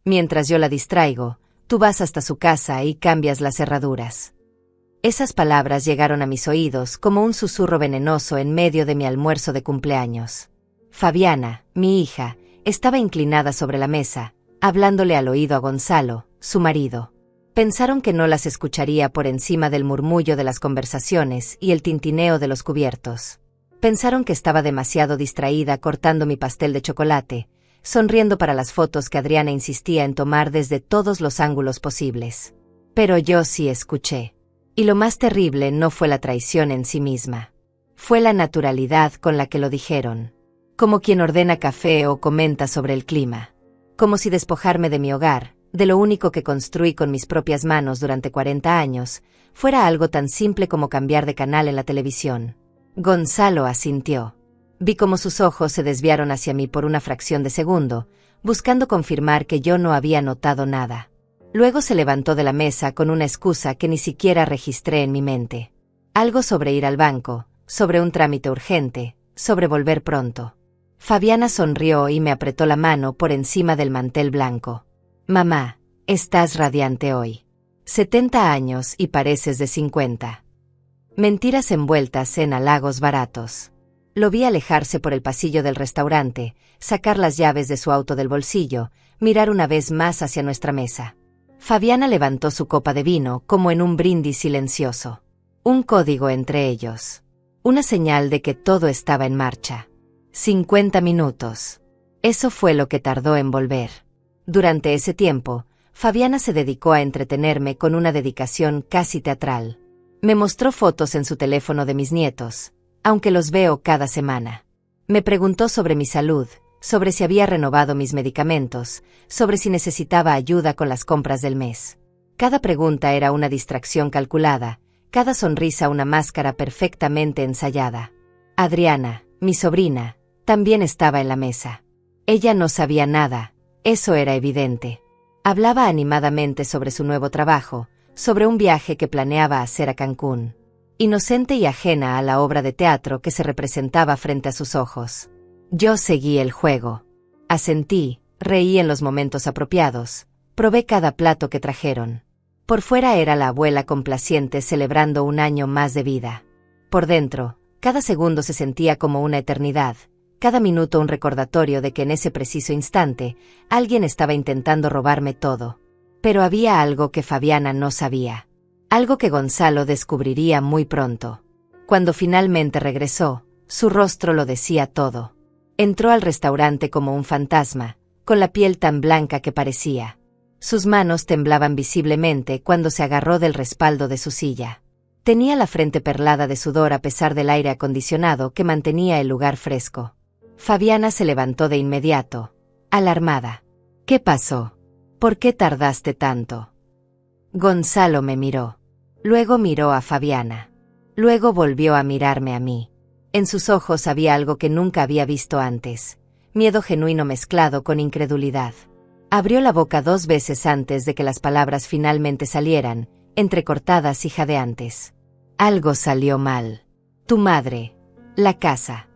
Mientras yo la distraigo, tú vas hasta su casa y cambias las cerraduras. Esas palabras llegaron a mis oídos como un susurro venenoso en medio de mi almuerzo de cumpleaños. Fabiana, mi hija, estaba inclinada sobre la mesa, hablándole al oído a Gonzalo, su marido. Pensaron que no las escucharía por encima del murmullo de las conversaciones y el tintineo de los cubiertos. Pensaron que estaba demasiado distraída cortando mi pastel de chocolate, sonriendo para las fotos que Adriana insistía en tomar desde todos los ángulos posibles. Pero yo sí escuché. Y lo más terrible no fue la traición en sí misma. Fue la naturalidad con la que lo dijeron. Como quien ordena café o comenta sobre el clima. Como si despojarme de mi hogar, de lo único que construí con mis propias manos durante 40 años, fuera algo tan simple como cambiar de canal en la televisión. Gonzalo asintió. Vi cómo sus ojos se desviaron hacia mí por una fracción de segundo, buscando confirmar que yo no había notado nada. Luego se levantó de la mesa con una excusa que ni siquiera registré en mi mente. Algo sobre ir al banco, sobre un trámite urgente, sobre volver pronto. Fabiana sonrió y me apretó la mano por encima del mantel blanco. Mamá, estás radiante hoy. 70 años y pareces de 50. Mentiras envueltas en halagos baratos. Lo vi alejarse por el pasillo del restaurante, sacar las llaves de su auto del bolsillo, mirar una vez más hacia nuestra mesa. Fabiana levantó su copa de vino como en un brindis silencioso. Un código entre ellos. Una señal de que todo estaba en marcha. 50 minutos. Eso fue lo que tardó en volver. Durante ese tiempo, Fabiana se dedicó a entretenerme con una dedicación casi teatral. Me mostró fotos en su teléfono de mis nietos, aunque los veo cada semana. Me preguntó sobre mi salud, sobre si había renovado mis medicamentos, sobre si necesitaba ayuda con las compras del mes. Cada pregunta era una distracción calculada, cada sonrisa una máscara perfectamente ensayada. Adriana, mi sobrina, también estaba en la mesa. Ella no sabía nada, eso era evidente. Hablaba animadamente sobre su nuevo trabajo, sobre un viaje que planeaba hacer a Cancún. Inocente y ajena a la obra de teatro que se representaba frente a sus ojos. Yo seguí el juego. Asentí, reí en los momentos apropiados, probé cada plato que trajeron. Por fuera era la abuela complaciente celebrando un año más de vida. Por dentro, cada segundo se sentía como una eternidad, cada minuto un recordatorio de que en ese preciso instante, alguien estaba intentando robarme todo. Pero había algo que Fabiana no sabía. Algo que Gonzalo descubriría muy pronto. Cuando finalmente regresó, su rostro lo decía todo. Entró al restaurante como un fantasma, con la piel tan blanca que parecía. Sus manos temblaban visiblemente cuando se agarró del respaldo de su silla. Tenía la frente perlada de sudor a pesar del aire acondicionado que mantenía el lugar fresco. Fabiana se levantó de inmediato, alarmada. ¿Qué pasó? ¿Por qué tardaste tanto? Gonzalo me miró. Luego miró a Fabiana. Luego volvió a mirarme a mí. En sus ojos había algo que nunca había visto antes. Miedo genuino mezclado con incredulidad. Abrió la boca 2 veces antes de que las palabras finalmente salieran, entrecortadas y jadeantes. Algo salió mal. Tu madre. La casa.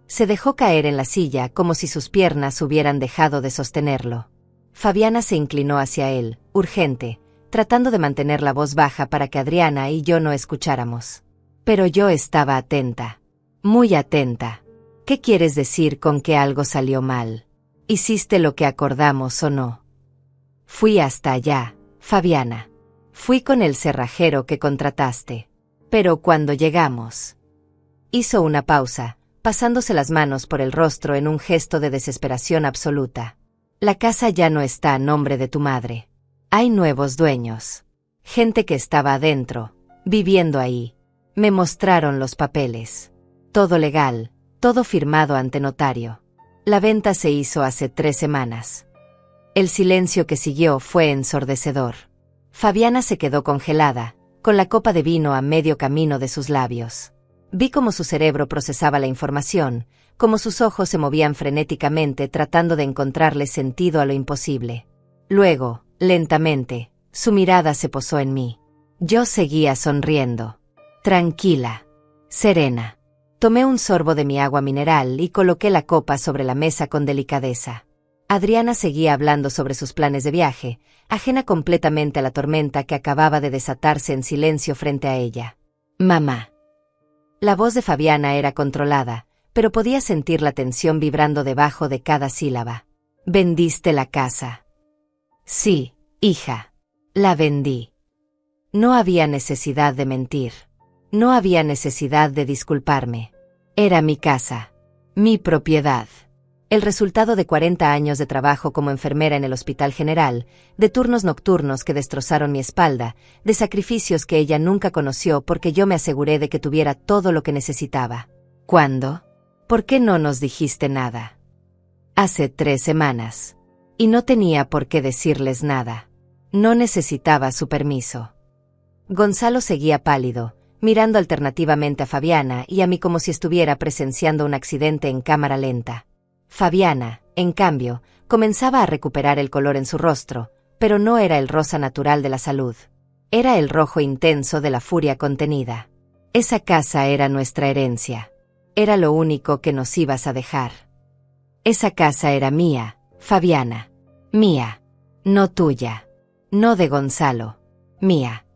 Se dejó caer en la silla como si sus piernas hubieran dejado de sostenerlo. Fabiana se inclinó hacia él, urgente, tratando de mantener la voz baja para que Adriana y yo no escucháramos. Pero yo estaba atenta. Muy atenta. ¿Qué quieres decir con que algo salió mal? ¿Hiciste lo que acordamos o no? Fui hasta allá, Fabiana. Fui con el cerrajero que contrataste. Pero cuando llegamos... Hizo una pausa, pasándose las manos por el rostro en un gesto de desesperación absoluta. La casa ya no está a nombre de tu madre. Hay nuevos dueños. Gente que estaba adentro, viviendo ahí. Me mostraron los papeles. Todo legal, todo firmado ante notario. La venta se hizo hace 3 semanas. El silencio que siguió fue ensordecedor. Fabiana se quedó congelada, con la copa de vino a medio camino de sus labios. Vi cómo su cerebro procesaba la información, cómo sus ojos se movían frenéticamente tratando de encontrarle sentido a lo imposible. Luego, lentamente, su mirada se posó en mí. Yo seguía sonriendo. Tranquila. Serena. Tomé un sorbo de mi agua mineral y coloqué la copa sobre la mesa con delicadeza. Adriana seguía hablando sobre sus planes de viaje, ajena completamente a la tormenta que acababa de desatarse en silencio frente a ella. Mamá. La voz de Fabiana era controlada, pero podía sentir la tensión vibrando debajo de cada sílaba. ¿Vendiste la casa? Sí, hija. La vendí. No había necesidad de mentir. No había necesidad de disculparme. Era mi casa. Mi propiedad. El resultado de 40 años de trabajo como enfermera en el Hospital General, de turnos nocturnos que destrozaron mi espalda, de sacrificios que ella nunca conoció porque yo me aseguré de que tuviera todo lo que necesitaba. ¿Cuándo? ¿Por qué no nos dijiste nada? Hace 3 semanas. Y no tenía por qué decirles nada. No necesitaba su permiso. Gonzalo seguía pálido, mirando alternativamente a Fabiana y a mí como si estuviera presenciando un accidente en cámara lenta. Fabiana, en cambio, comenzaba a recuperar el color en su rostro, pero no era el rosa natural de la salud. Era el rojo intenso de la furia contenida. Esa casa era nuestra herencia. Era lo único que nos ibas a dejar. Esa casa era mía, Fabiana. Mía. No tuya. No de Gonzalo. Mía.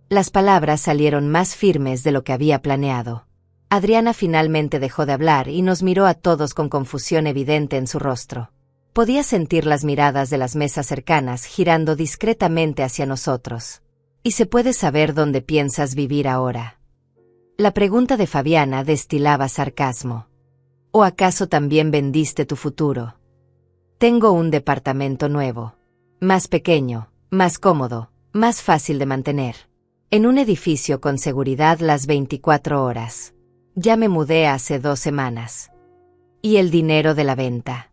Las palabras salieron más firmes de lo que había planeado. Adriana finalmente dejó de hablar y nos miró a todos con confusión evidente en su rostro. Podía sentir las miradas de las mesas cercanas girando discretamente hacia nosotros. ¿Y se puede saber dónde piensas vivir ahora? La pregunta de Fabiana destilaba sarcasmo. ¿O acaso también vendiste tu futuro? Tengo un departamento nuevo. Más pequeño, más cómodo, más fácil de mantener. En un edificio con seguridad las 24 horas. Ya me mudé hace 2 semanas. ¿Y el dinero de la venta?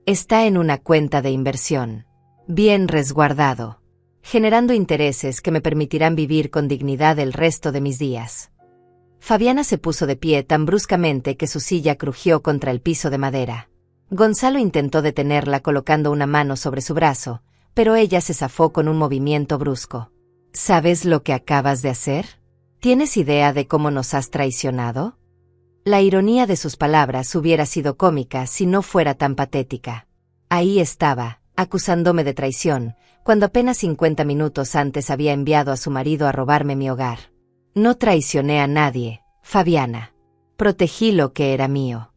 Está en una cuenta de inversión. Bien resguardado. Generando intereses que me permitirán vivir con dignidad el resto de mis días. Fabiana se puso de pie tan bruscamente que su silla crujió contra el piso de madera. Gonzalo intentó detenerla colocando una mano sobre su brazo, pero ella se zafó con un movimiento brusco. ¿Sabes lo que acabas de hacer? ¿Tienes idea de cómo nos has traicionado? La ironía de sus palabras hubiera sido cómica si no fuera tan patética. Ahí estaba, acusándome de traición, cuando apenas 50 minutos antes había enviado a su marido a robarme mi hogar. No traicioné a nadie, Fabiana. Protegí lo que era mío.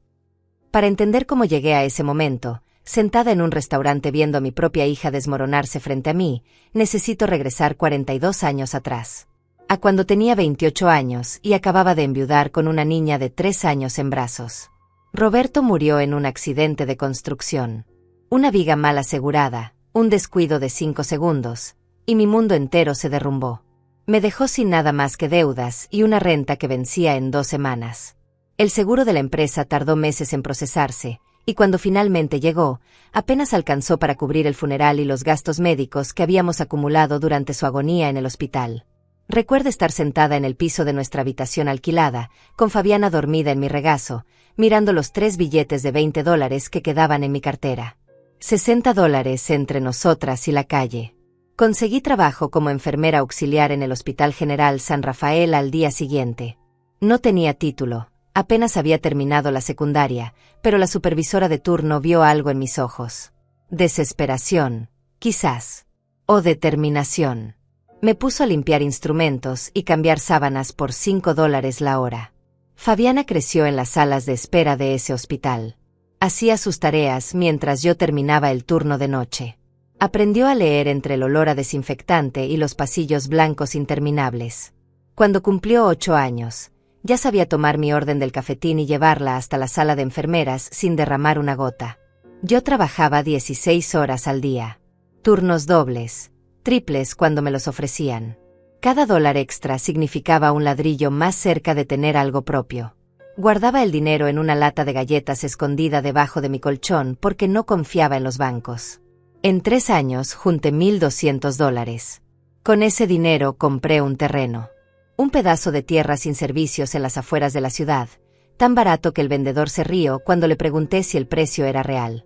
Para entender cómo llegué a ese momento, sentada en un restaurante viendo a mi propia hija desmoronarse frente a mí, necesito regresar 42 años atrás. A cuando tenía 28 años y acababa de enviudar con una niña de 3 años en brazos. Roberto murió en un accidente de construcción. Una viga mal asegurada, un descuido de 5 segundos, y mi mundo entero se derrumbó. Me dejó sin nada más que deudas y una renta que vencía en 2 semanas. El seguro de la empresa tardó meses en procesarse, y cuando finalmente llegó, apenas alcanzó para cubrir el funeral y los gastos médicos que habíamos acumulado durante su agonía en el hospital. Recuerdo estar sentada en el piso de nuestra habitación alquilada, con Fabiana dormida en mi regazo, mirando los 3 billetes de $20 que quedaban en mi cartera. $60 entre nosotras y la calle. Conseguí trabajo como enfermera auxiliar en el Hospital General San Rafael al día siguiente. No tenía título, apenas había terminado la secundaria, pero la supervisora de turno vio algo en mis ojos. Desesperación, quizás. O determinación. Me puso a limpiar instrumentos y cambiar sábanas por $5 la hora. Fabiana creció en las salas de espera de ese hospital. Hacía sus tareas mientras yo terminaba el turno de noche. Aprendió a leer entre el olor a desinfectante y los pasillos blancos interminables. Cuando cumplió 8 años, ya sabía tomar mi orden del cafetín y llevarla hasta la sala de enfermeras sin derramar una gota. Yo trabajaba 16 horas al día. Turnos dobles, triples cuando me los ofrecían. Cada $1 extra significaba un ladrillo más cerca de tener algo propio. Guardaba el dinero en una lata de galletas escondida debajo de mi colchón porque no confiaba en los bancos. En 3 años junté $1,200. Con ese dinero compré un terreno. Un pedazo de tierra sin servicios en las afueras de la ciudad, tan barato que el vendedor se rió cuando le pregunté si el precio era real.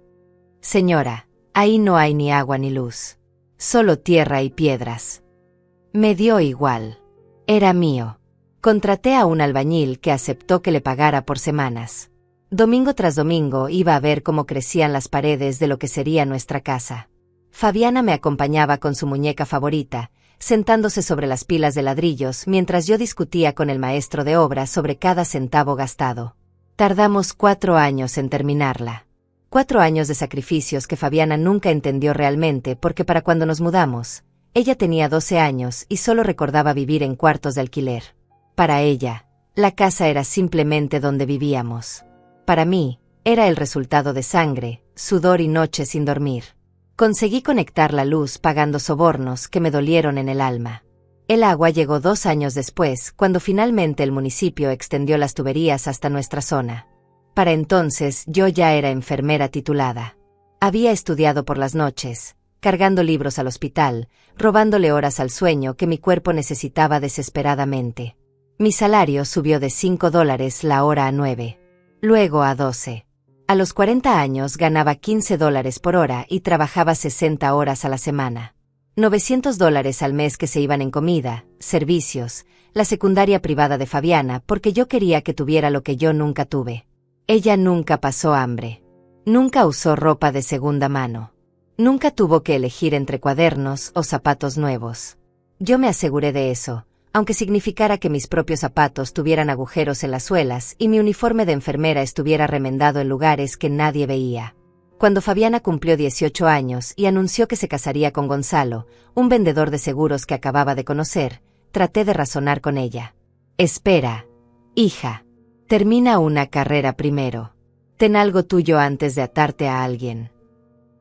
Señora, ahí no hay ni agua ni luz. Solo tierra y piedras. Me dio igual. Era mío. Contraté a un albañil que aceptó que le pagara por semanas. Domingo tras domingo iba a ver cómo crecían las paredes de lo que sería nuestra casa. Fabiana me acompañaba con su muñeca favorita, sentándose sobre las pilas de ladrillos mientras yo discutía con el maestro de obra sobre cada centavo gastado. Tardamos 4 años en terminarla. 4 años de sacrificios que Fabiana nunca entendió realmente porque para cuando nos mudamos, ella tenía 12 años y solo recordaba vivir en cuartos de alquiler. Para ella, la casa era simplemente donde vivíamos. Para mí, era el resultado de sangre, sudor y noches sin dormir. Conseguí conectar la luz pagando sobornos que me dolieron en el alma. El agua llegó 2 años después, cuando finalmente el municipio extendió las tuberías hasta nuestra zona. Para entonces yo ya era enfermera titulada. Había estudiado por las noches, cargando libros al hospital, robándole horas al sueño que mi cuerpo necesitaba desesperadamente. Mi salario subió de $5 la hora a 9. Luego a 12. A los 40 años ganaba $15 por hora y trabajaba 60 horas a la semana. $900 al mes que se iban en comida, servicios, la secundaria privada de Fabiana porque yo quería que tuviera lo que yo nunca tuve. Ella nunca pasó hambre. Nunca usó ropa de segunda mano. Nunca tuvo que elegir entre cuadernos o zapatos nuevos. Yo me aseguré de eso, aunque significara que mis propios zapatos tuvieran agujeros en las suelas y mi uniforme de enfermera estuviera remendado en lugares que nadie veía. Cuando Fabiana cumplió 18 años y anunció que se casaría con Gonzalo, un vendedor de seguros que acababa de conocer, traté de razonar con ella. Espera, hija. Termina una carrera primero. Ten algo tuyo antes de atarte a alguien.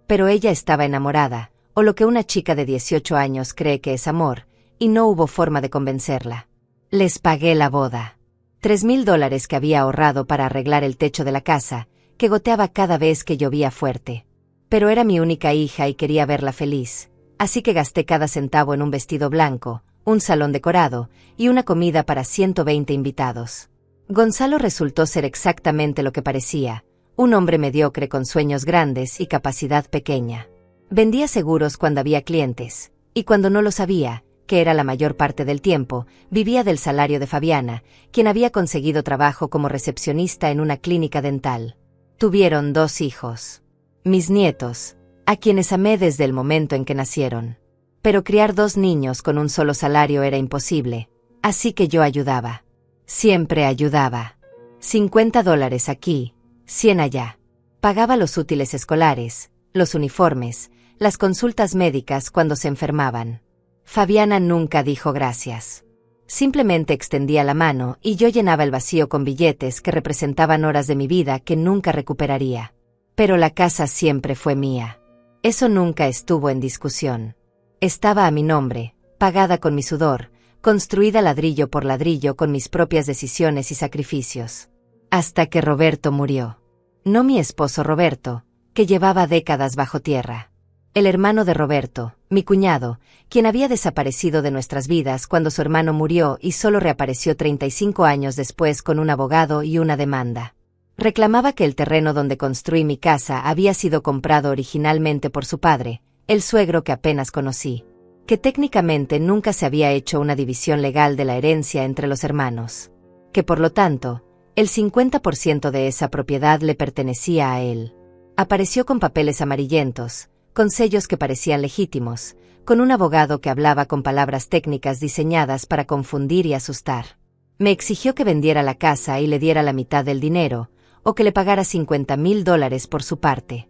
Pero ella estaba enamorada, o lo que una chica de 18 años cree que es amor, y no hubo forma de convencerla. Les pagué la boda. $3,000 que había ahorrado para arreglar el techo de la casa, que goteaba cada vez que llovía fuerte. Pero era mi única hija y quería verla feliz, así que gasté cada centavo en un vestido blanco, un salón decorado, y una comida para 120 invitados. Gonzalo resultó ser exactamente lo que parecía, un hombre mediocre con sueños grandes y capacidad pequeña. Vendía seguros cuando había clientes, y cuando no los había, que era la mayor parte del tiempo, vivía del salario de Fabiana, quien había conseguido trabajo como recepcionista en una clínica dental. Tuvieron 2 hijos. Mis nietos, a quienes amé desde el momento en que nacieron. Pero criar 2 niños con un solo salario era imposible, así que yo ayudaba. Siempre ayudaba. $50 aquí, 100 allá. Pagaba los útiles escolares, los uniformes, las consultas médicas cuando se enfermaban. Fabiana nunca dijo gracias. Simplemente extendía la mano y yo llenaba el vacío con billetes que representaban horas de mi vida que nunca recuperaría. Pero la casa siempre fue mía. Eso nunca estuvo en discusión. Estaba a mi nombre, pagada con mi sudor, construida ladrillo por ladrillo con mis propias decisiones y sacrificios. Hasta que Roberto murió. No mi esposo Roberto, que llevaba décadas bajo tierra. El hermano de Roberto, mi cuñado, quien había desaparecido de nuestras vidas cuando su hermano murió y solo reapareció 35 años después con un abogado y una demanda. Reclamaba que el terreno donde construí mi casa había sido comprado originalmente por su padre, el suegro que apenas conocí. Que técnicamente nunca se había hecho una división legal de la herencia entre los hermanos. Que por lo tanto, el 50% de esa propiedad le pertenecía a él. Apareció con papeles amarillentos, con sellos que parecían legítimos, con un abogado que hablaba con palabras técnicas diseñadas para confundir y asustar. Me exigió que vendiera la casa y le diera la mitad del dinero, o que le pagara $50,000 por su parte.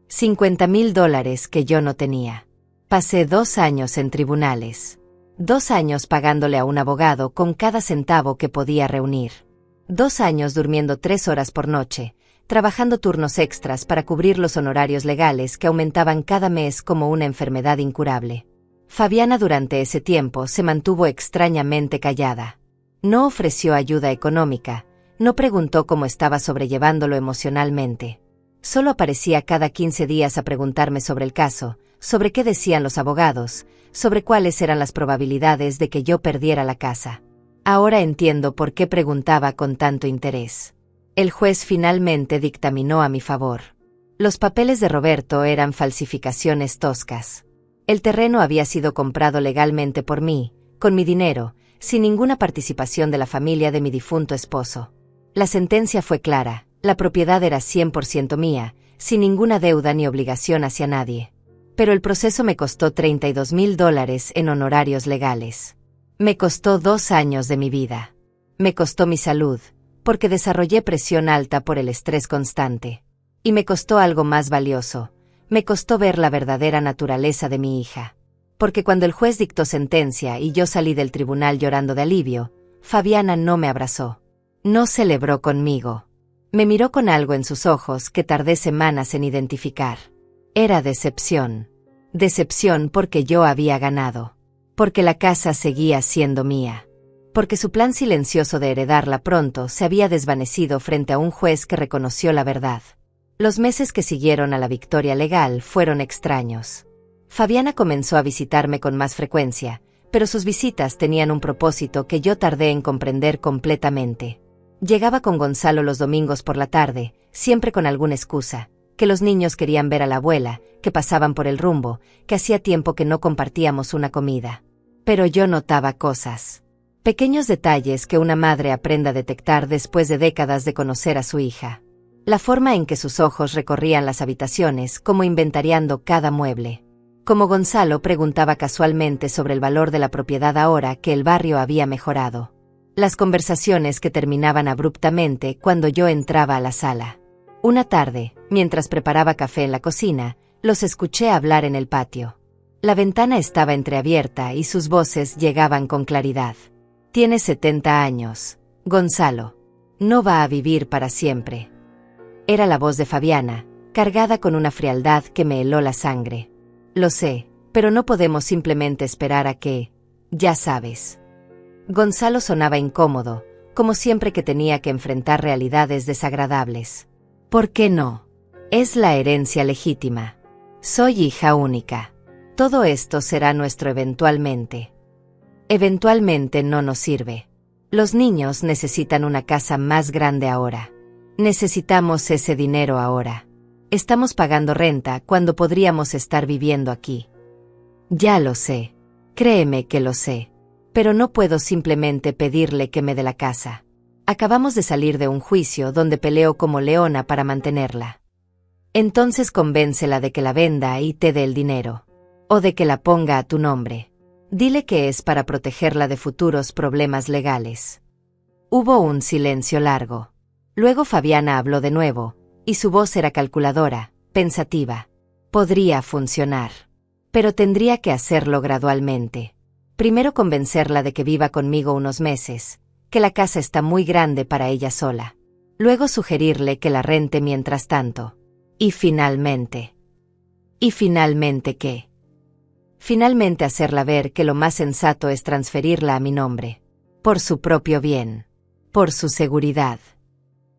$50,000 que yo no tenía. Pasé 2 años en tribunales. 2 años pagándole a un abogado con cada centavo que podía reunir. 2 años durmiendo 3 horas por noche, trabajando turnos extras para cubrir los honorarios legales que aumentaban cada mes como una enfermedad incurable. Fabiana durante ese tiempo se mantuvo extrañamente callada. No ofreció ayuda económica, no preguntó cómo estaba sobrellevándolo emocionalmente. Solo aparecía cada 15 días a preguntarme sobre el caso, sobre qué decían los abogados, sobre cuáles eran las probabilidades de que yo perdiera la casa. Ahora entiendo por qué preguntaba con tanto interés. El juez finalmente dictaminó a mi favor. Los papeles de Roberto eran falsificaciones toscas. El terreno había sido comprado legalmente por mí, con mi dinero, sin ninguna participación de la familia de mi difunto esposo. La sentencia fue clara, La propiedad era 100% mía, sin ninguna deuda ni obligación hacia nadie. Pero el proceso me costó $32,000 en honorarios legales. Me costó 2 años de mi vida. Me costó mi salud, porque desarrollé presión alta por el estrés constante. Y me costó algo más valioso. Me costó ver la verdadera naturaleza de mi hija. Porque cuando el juez dictó sentencia y yo salí del tribunal llorando de alivio, Fabiana no me abrazó. No celebró conmigo. Me miró con algo en sus ojos que tardé semanas en identificar. Era decepción. Decepción porque yo había ganado. Porque la casa seguía siendo mía. Porque su plan silencioso de heredarla pronto se había desvanecido frente a un juez que reconoció la verdad. Los meses que siguieron a la victoria legal fueron extraños. Fabiana comenzó a visitarme con más frecuencia, pero sus visitas tenían un propósito que yo tardé en comprender completamente. Llegaba con Gonzalo los domingos por la tarde, siempre con alguna excusa, que los niños querían ver a la abuela, que pasaban por el rumbo, que hacía tiempo que no compartíamos una comida. Pero yo notaba cosas. Pequeños detalles que una madre aprende a detectar después de décadas de conocer a su hija. La forma en que sus ojos recorrían las habitaciones, como inventariando cada mueble. Como Gonzalo preguntaba casualmente sobre el valor de la propiedad ahora que el barrio había mejorado. Las conversaciones que terminaban abruptamente cuando yo entraba a la sala. Una tarde, mientras preparaba café en la cocina, los escuché hablar en el patio. La ventana estaba entreabierta y sus voces llegaban con claridad. Tiene 70 años, Gonzalo. No va a vivir para siempre. Era la voz de Fabiana, cargada con una frialdad que me heló la sangre. Lo sé, pero no podemos simplemente esperar a que, ya sabes. Gonzalo sonaba incómodo, como siempre que tenía que enfrentar realidades desagradables. ¿Por qué no? Es la herencia legítima. Soy hija única. Todo esto será nuestro eventualmente. Eventualmente no nos sirve. Los niños necesitan una casa más grande ahora. Necesitamos ese dinero ahora. Estamos pagando renta cuando podríamos estar viviendo aquí. Ya lo sé. Créeme que lo sé. Pero no puedo simplemente pedirle que me dé la casa. Acabamos de salir de un juicio donde peleo como leona para mantenerla. Entonces convéncela de que la venda y te dé el dinero. O de que la ponga a tu nombre. Dile que es para protegerla de futuros problemas legales. Hubo un silencio largo. Luego Fabiana habló de nuevo, y su voz era calculadora, pensativa. Podría funcionar. Pero tendría que hacerlo gradualmente. Primero convencerla de que viva conmigo unos meses, que la casa está muy grande para ella sola. Luego sugerirle que la rente mientras tanto. Y finalmente. ¿Y finalmente qué? Finalmente hacerla ver que lo más sensato es transferirla a mi nombre. Por su propio bien. Por su seguridad.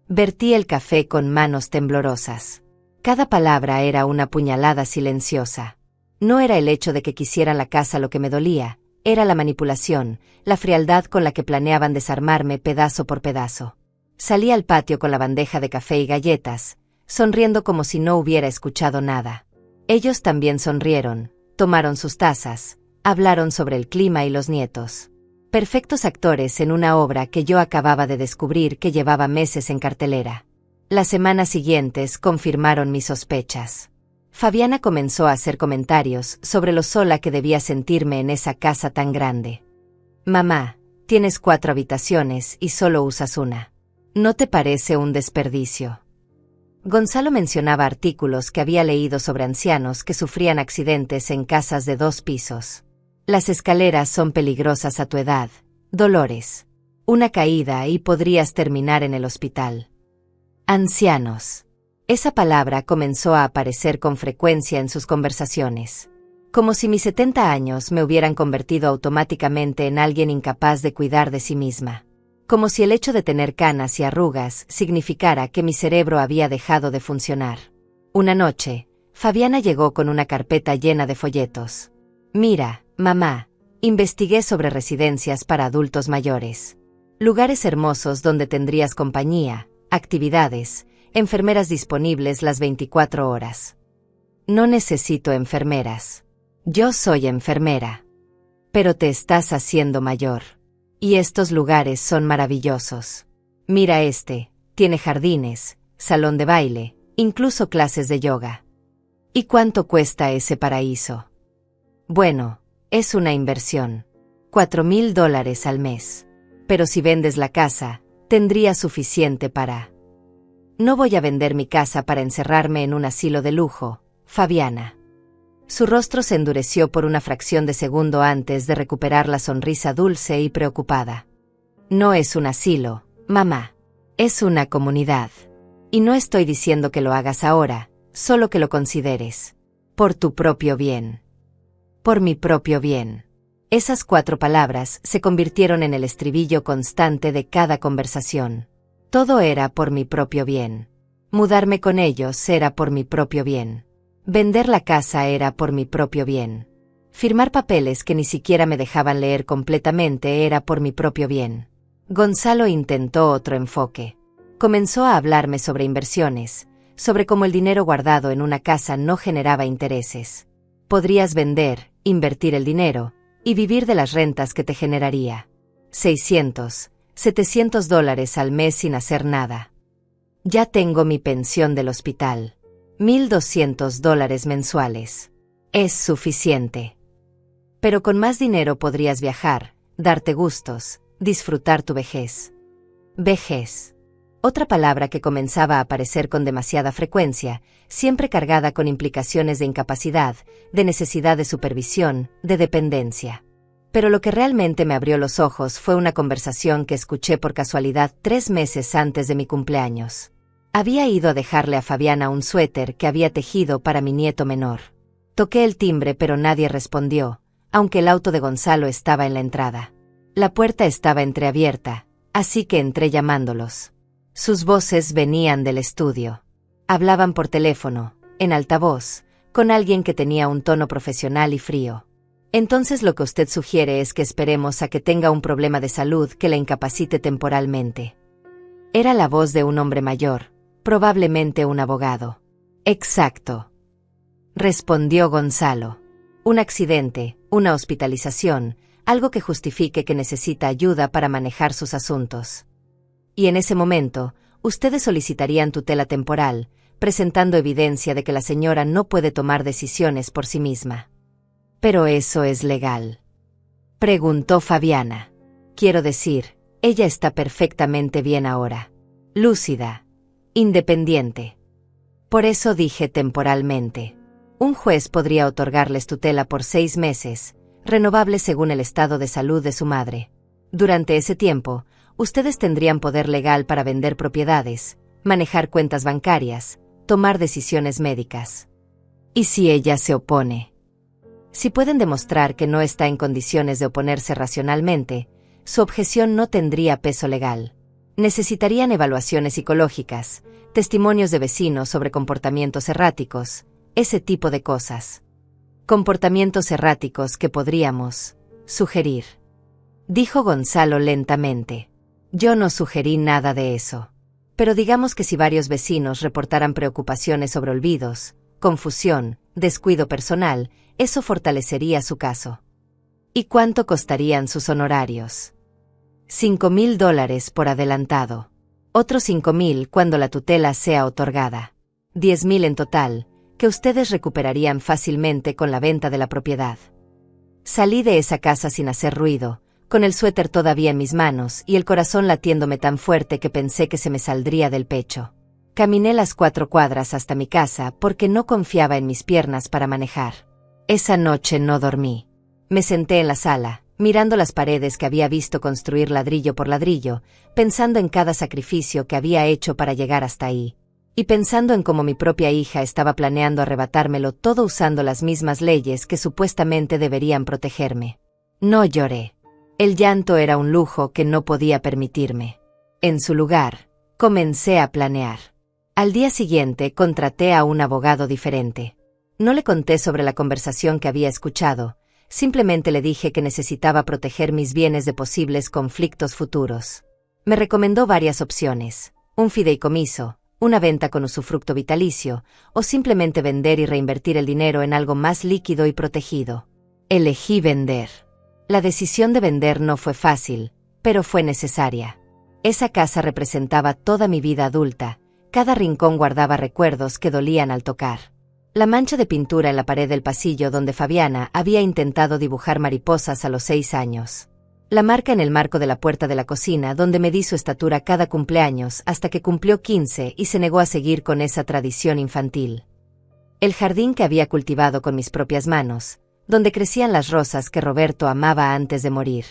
Vertí el café con manos temblorosas. Cada palabra era una puñalada silenciosa. No era el hecho de que quisiera la casa lo que me dolía, era la manipulación, la frialdad con la que planeaban desarmarme pedazo por pedazo. Salí al patio con la bandeja de café y galletas, sonriendo como si no hubiera escuchado nada. Ellos también sonrieron, tomaron sus tazas, hablaron sobre el clima y los nietos. Perfectos actores en una obra que yo acababa de descubrir que llevaba meses en cartelera. Las semanas siguientes confirmaron mis sospechas. Fabiana comenzó a hacer comentarios sobre lo sola que debía sentirme en esa casa tan grande. Mamá, tienes 4 habitaciones y solo usas una. ¿No te parece un desperdicio? Gonzalo mencionaba artículos que había leído sobre ancianos que sufrían accidentes en casas de 2 pisos. Las escaleras son peligrosas a tu edad, Dolores. Una caída y podrías terminar en el hospital. Ancianos. Esa palabra comenzó a aparecer con frecuencia en sus conversaciones. Como si mis 70 años me hubieran convertido automáticamente en alguien incapaz de cuidar de sí misma. Como si el hecho de tener canas y arrugas significara que mi cerebro había dejado de funcionar. Una noche, Fabiana llegó con una carpeta llena de folletos. Mira, mamá, investigué sobre residencias para adultos mayores. Lugares hermosos donde tendrías compañía, actividades, enfermeras disponibles las 24 horas. No necesito enfermeras. Yo soy enfermera. Pero te estás haciendo mayor. Y estos lugares son maravillosos. Mira este, tiene jardines, salón de baile, incluso clases de yoga. ¿Y cuánto cuesta ese paraíso? Bueno, es una inversión. $4,000 al mes. Pero si vendes la casa, tendría suficiente para... No voy a vender mi casa para encerrarme en un asilo de lujo, Fabiana. Su rostro se endureció por una fracción de segundo antes de recuperar la sonrisa dulce y preocupada. No es un asilo, mamá. Es una comunidad. Y no estoy diciendo que lo hagas ahora, solo que lo consideres. Por tu propio bien. Por mi propio bien. Esas 4 palabras se convirtieron en el estribillo constante de cada conversación. Todo era por mi propio bien. Mudarme con ellos era por mi propio bien. Vender la casa era por mi propio bien. Firmar papeles que ni siquiera me dejaban leer completamente era por mi propio bien. Gonzalo intentó otro enfoque. Comenzó a hablarme sobre inversiones, sobre cómo el dinero guardado en una casa no generaba intereses. Podrías vender, invertir el dinero, y vivir de las rentas que te generaría. $600, $700 al mes sin hacer nada. Ya tengo mi pensión del hospital. $1,200 mensuales. Es suficiente. Pero con más dinero podrías viajar, darte gustos, disfrutar tu vejez. Vejez. Otra palabra que comenzaba a aparecer con demasiada frecuencia, siempre cargada con implicaciones de incapacidad, de necesidad de supervisión, de dependencia. Pero lo que realmente me abrió los ojos fue una conversación que escuché por casualidad 3 meses antes de mi cumpleaños. Había ido a dejarle a Fabiana un suéter que había tejido para mi nieto menor. Toqué el timbre pero nadie respondió, aunque el auto de Gonzalo estaba en la entrada. La puerta estaba entreabierta, así que entré llamándolos. Sus voces venían del estudio. Hablaban por teléfono, en altavoz, con alguien que tenía un tono profesional y frío. Entonces lo que usted sugiere es que esperemos a que tenga un problema de salud que la incapacite temporalmente. Era la voz de un hombre mayor, probablemente un abogado. Exacto. Respondió Gonzalo. Un accidente, una hospitalización, algo que justifique que necesita ayuda para manejar sus asuntos. Y en ese momento, ustedes solicitarían tutela temporal, presentando evidencia de que la señora no puede tomar decisiones por sí misma. ¿Pero eso es legal?, preguntó Fabiana. Quiero decir, ella está perfectamente bien ahora. Lúcida. Independiente. Por eso dije temporalmente. Un juez podría otorgarles tutela por 6 meses, renovable según el estado de salud de su madre. Durante ese tiempo, ustedes tendrían poder legal para vender propiedades, manejar cuentas bancarias, tomar decisiones médicas. ¿Y si ella se opone? Si pueden demostrar que no está en condiciones de oponerse racionalmente, su objeción no tendría peso legal. Necesitarían evaluaciones psicológicas, testimonios de vecinos sobre comportamientos erráticos, ese tipo de cosas. Comportamientos erráticos que podríamos sugerir. Dijo Gonzalo lentamente. Yo no sugerí nada de eso. Pero digamos que si varios vecinos reportaran preocupaciones sobre olvidos, confusión, descuido personal, eso fortalecería su caso. ¿Y cuánto costarían sus honorarios? $5,000 por adelantado. Otros 5,000 cuando la tutela sea otorgada. 10,000 en total, que ustedes recuperarían fácilmente con la venta de la propiedad. Salí de esa casa sin hacer ruido, con el suéter todavía en mis manos y el corazón latiéndome tan fuerte que pensé que se me saldría del pecho. Caminé las 4 cuadras hasta mi casa porque no confiaba en mis piernas para manejar. Esa noche no dormí. Me senté en la sala, mirando las paredes que había visto construir ladrillo por ladrillo, pensando en cada sacrificio que había hecho para llegar hasta ahí. Y pensando en cómo mi propia hija estaba planeando arrebatármelo todo usando las mismas leyes que supuestamente deberían protegerme. No lloré. El llanto era un lujo que no podía permitirme. En su lugar, comencé a planear. Al día siguiente contraté a un abogado diferente. No le conté sobre la conversación que había escuchado, simplemente le dije que necesitaba proteger mis bienes de posibles conflictos futuros. Me recomendó varias opciones: un fideicomiso, una venta con usufructo vitalicio, o simplemente vender y reinvertir el dinero en algo más líquido y protegido. Elegí vender. La decisión de vender no fue fácil, pero fue necesaria. Esa casa representaba toda mi vida adulta, Cada rincón guardaba recuerdos que dolían al tocar. La mancha de pintura en la pared del pasillo donde Fabiana había intentado dibujar mariposas a los 6 años. La marca en el marco de la puerta de la cocina donde medí su estatura cada cumpleaños hasta que cumplió 15 y se negó a seguir con esa tradición infantil. El jardín que había cultivado con mis propias manos, donde crecían las rosas que Roberto amaba antes de morir.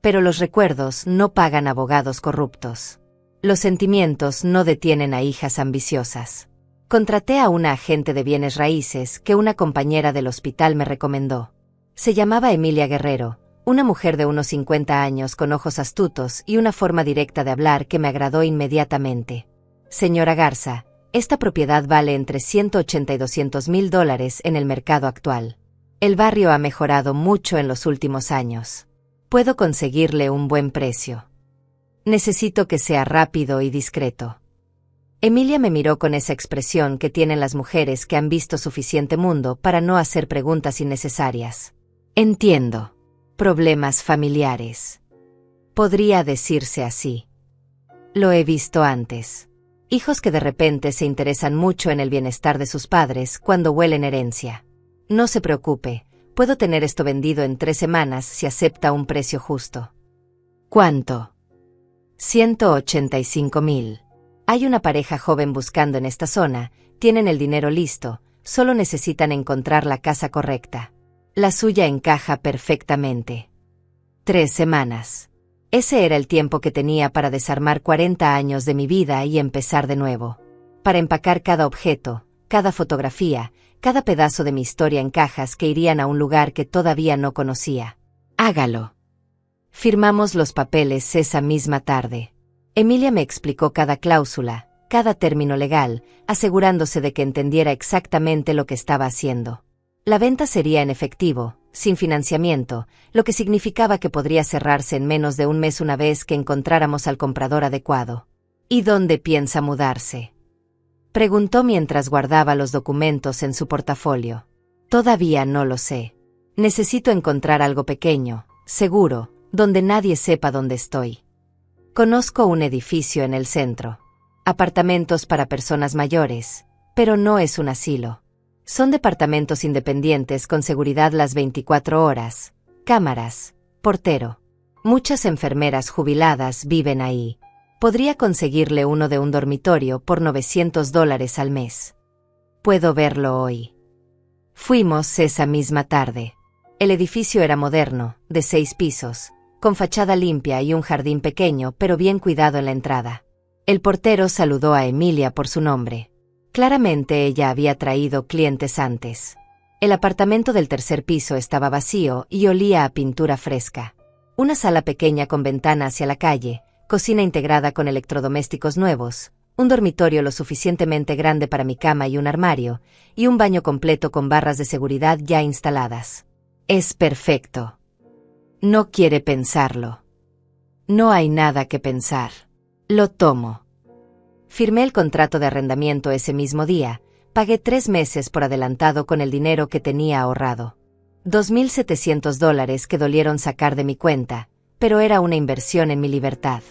Pero los recuerdos no pagan abogados corruptos. Los sentimientos no detienen a hijas ambiciosas. Contraté a una agente de bienes raíces que una compañera del hospital me recomendó. Se llamaba Emilia Guerrero, una mujer de unos 50 años con ojos astutos y una forma directa de hablar que me agradó inmediatamente. Señora Garza, esta propiedad vale entre 180 y $200,000 en el mercado actual. El barrio ha mejorado mucho en los últimos años. Puedo conseguirle un buen precio. Necesito que sea rápido y discreto. Emilia me miró con esa expresión que tienen las mujeres que han visto suficiente mundo para no hacer preguntas innecesarias. Entiendo. Problemas familiares. Podría decirse así. Lo he visto antes. Hijos que de repente se interesan mucho en el bienestar de sus padres cuando huelen herencia. No se preocupe, puedo tener esto vendido en 3 semanas si acepta un precio justo. ¿Cuánto? 185,000. Hay una pareja joven buscando en esta zona, tienen el dinero listo, solo necesitan encontrar la casa correcta. La suya encaja perfectamente. 3 semanas. Ese era el tiempo que tenía para desarmar 40 años de mi vida y empezar de nuevo. Para empacar cada objeto, cada fotografía, cada pedazo de mi historia en cajas que irían a un lugar que todavía no conocía. Hágalo. Firmamos los papeles esa misma tarde. Emilia me explicó cada cláusula, cada término legal, asegurándose de que entendiera exactamente lo que estaba haciendo. La venta sería en efectivo, sin financiamiento, lo que significaba que podría cerrarse en menos de un mes una vez que encontráramos al comprador adecuado. ¿Y dónde piensa mudarse?, preguntó mientras guardaba los documentos en su portafolio. Todavía no lo sé. Necesito encontrar algo pequeño, seguro, donde nadie sepa dónde estoy. Conozco un edificio en el centro. Apartamentos para personas mayores, pero no es un asilo. Son departamentos independientes con seguridad las 24 horas, cámaras, portero. Muchas enfermeras jubiladas viven ahí. Podría conseguirle uno de un dormitorio por $900 al mes. Puedo verlo hoy. Fuimos esa misma tarde. El edificio era moderno, de 6 pisos, con fachada limpia y un jardín pequeño pero bien cuidado en la entrada. El portero saludó a Emilia por su nombre. Claramente ella había traído clientes antes. El apartamento del 3er piso estaba vacío y olía a pintura fresca. Una sala pequeña con ventana hacia la calle, cocina integrada con electrodomésticos nuevos, un dormitorio lo suficientemente grande para mi cama y un armario, y un baño completo con barras de seguridad ya instaladas. Es perfecto. No quiere pensarlo. No hay nada que pensar. Lo tomo. Firmé el contrato de arrendamiento ese mismo día, pagué 3 meses por adelantado con el dinero que tenía ahorrado. $2,700 que dolieron sacar de mi cuenta, pero era una inversión en mi libertad.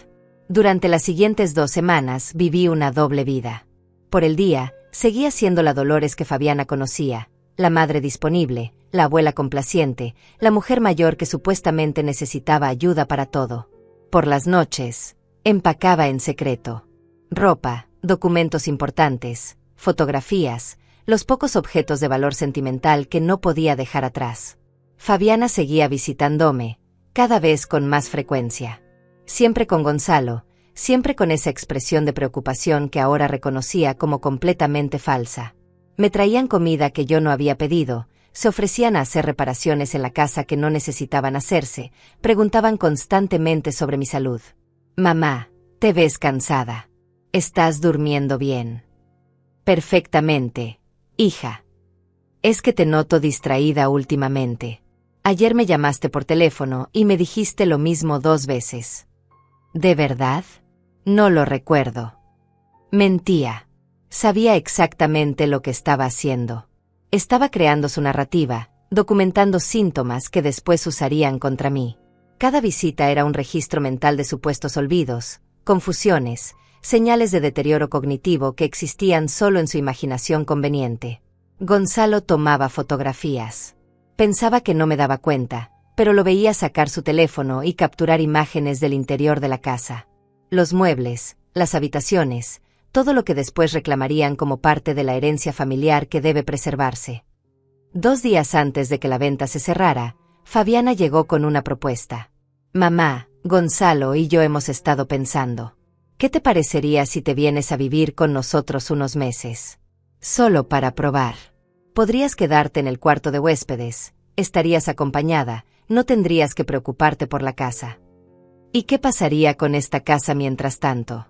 Durante las siguientes 2 semanas viví una doble vida. Por el día, seguía siendo la Dolores que Fabiana conocía, la madre disponible, la abuela complaciente, la mujer mayor que supuestamente necesitaba ayuda para todo. Por las noches, empacaba en secreto. Ropa, documentos importantes, fotografías, los pocos objetos de valor sentimental que no podía dejar atrás. Fabiana seguía visitándome, cada vez con más frecuencia. Siempre con Gonzalo, siempre con esa expresión de preocupación que ahora reconocía como completamente falsa. Me traían comida que yo no había pedido, se ofrecían a hacer reparaciones en la casa que no necesitaban hacerse, preguntaban constantemente sobre mi salud. Mamá, te ves cansada. ¿Estás durmiendo bien? Perfectamente, hija. Es que te noto distraída últimamente. Ayer me llamaste por teléfono y me dijiste lo mismo 2 veces. ¿De verdad? No lo recuerdo. Mentía. Sabía exactamente lo que estaba haciendo. Estaba creando su narrativa, documentando síntomas que después usarían contra mí. Cada visita era un registro mental de supuestos olvidos, confusiones, señales de deterioro cognitivo que existían solo en su imaginación conveniente. Gonzalo tomaba fotografías. Pensaba que no me daba cuenta, pero lo veía sacar su teléfono y capturar imágenes del interior de la casa. Los muebles, las habitaciones, todo lo que después reclamarían como parte de la herencia familiar que debe preservarse. 2 días antes de que la venta se cerrara, Fabiana llegó con una propuesta. Mamá, Gonzalo y yo hemos estado pensando. ¿Qué te parecería si te vienes a vivir con nosotros unos meses? Solo para probar. Podrías quedarte en el cuarto de huéspedes, estarías acompañada, no tendrías que preocuparte por la casa. ¿Y qué pasaría con esta casa mientras tanto?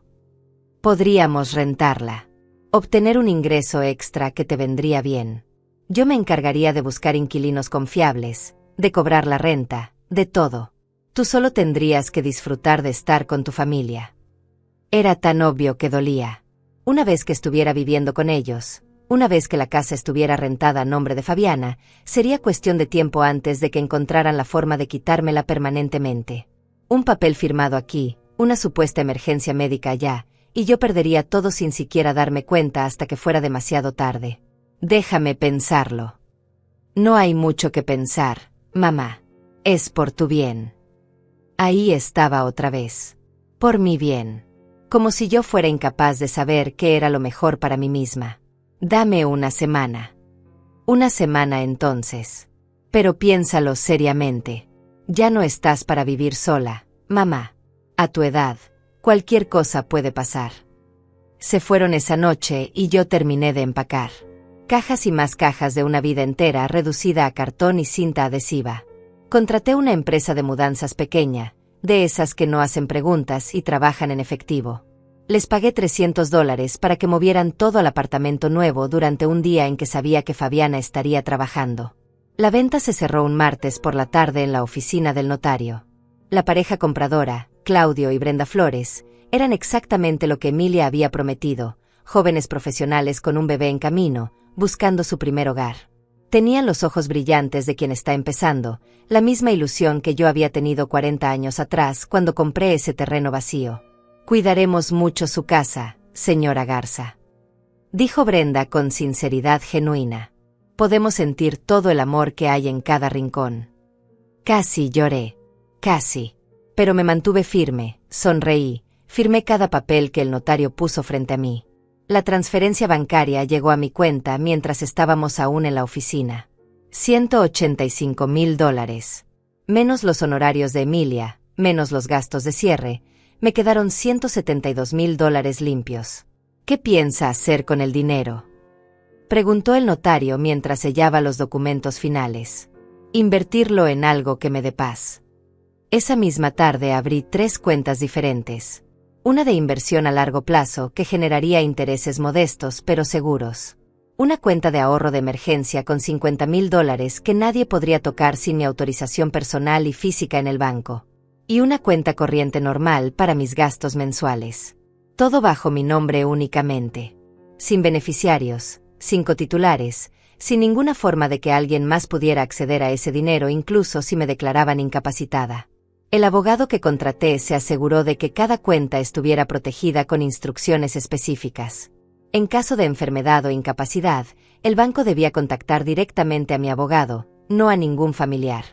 Podríamos rentarla. Obtener un ingreso extra que te vendría bien. Yo me encargaría de buscar inquilinos confiables, de cobrar la renta, de todo. Tú solo tendrías que disfrutar de estar con tu familia. Era tan obvio que dolía. Una vez que estuviera viviendo con ellos, una vez que la casa estuviera rentada a nombre de Fabiana, sería cuestión de tiempo antes de que encontraran la forma de quitármela permanentemente. Un papel firmado aquí, una supuesta emergencia médica allá, y yo perdería todo sin siquiera darme cuenta hasta que fuera demasiado tarde. Déjame pensarlo. No hay mucho que pensar, mamá. Es por tu bien. Ahí estaba otra vez. Por mi bien. Como si yo fuera incapaz de saber qué era lo mejor para mí misma. Dame una semana. Una semana entonces. Pero piénsalo seriamente. Ya no estás para vivir sola, mamá. A tu edad, cualquier cosa puede pasar. Se fueron esa noche y yo terminé de empacar. Cajas y más cajas de una vida entera reducida a cartón y cinta adhesiva. Contraté una empresa de mudanzas pequeña, de esas que no hacen preguntas y trabajan en efectivo. Les pagué $300 para que movieran todo al apartamento nuevo durante un día en que sabía que Fabiana estaría trabajando. La venta se cerró un martes por la tarde en la oficina del notario. La pareja compradora, Claudio y Brenda Flores, eran exactamente lo que Emilia había prometido, jóvenes profesionales con un bebé en camino, buscando su primer hogar. Tenían los ojos brillantes de quien está empezando, la misma ilusión que yo había tenido 40 años atrás cuando compré ese terreno vacío. Cuidaremos mucho su casa, señora Garza. Dijo Brenda con sinceridad genuina. Podemos sentir todo el amor que hay en cada rincón. Casi lloré. Casi. Pero me mantuve firme, sonreí, firmé cada papel que el notario puso frente a mí. La transferencia bancaria llegó a mi cuenta mientras estábamos aún en la oficina. $185,000. Menos los honorarios de Emilia, menos los gastos de cierre, me quedaron $172,000 limpios. ¿Qué piensa hacer con el dinero? Preguntó el notario mientras sellaba los documentos finales. Invertirlo en algo que me dé paz. Esa misma tarde abrí 3 cuentas diferentes. Una de inversión a largo plazo que generaría intereses modestos pero seguros. Una cuenta de ahorro de emergencia con $50,000 que nadie podría tocar sin mi autorización personal y física en el banco. Y una cuenta corriente normal para mis gastos mensuales. Todo bajo mi nombre únicamente. Sin beneficiarios, sin cotitulares, sin ninguna forma de que alguien más pudiera acceder a ese dinero incluso si me declaraban incapacitada. El abogado que contraté se aseguró de que cada cuenta estuviera protegida con instrucciones específicas. En caso de enfermedad o incapacidad, el banco debía contactar directamente a mi abogado, no a ningún familiar.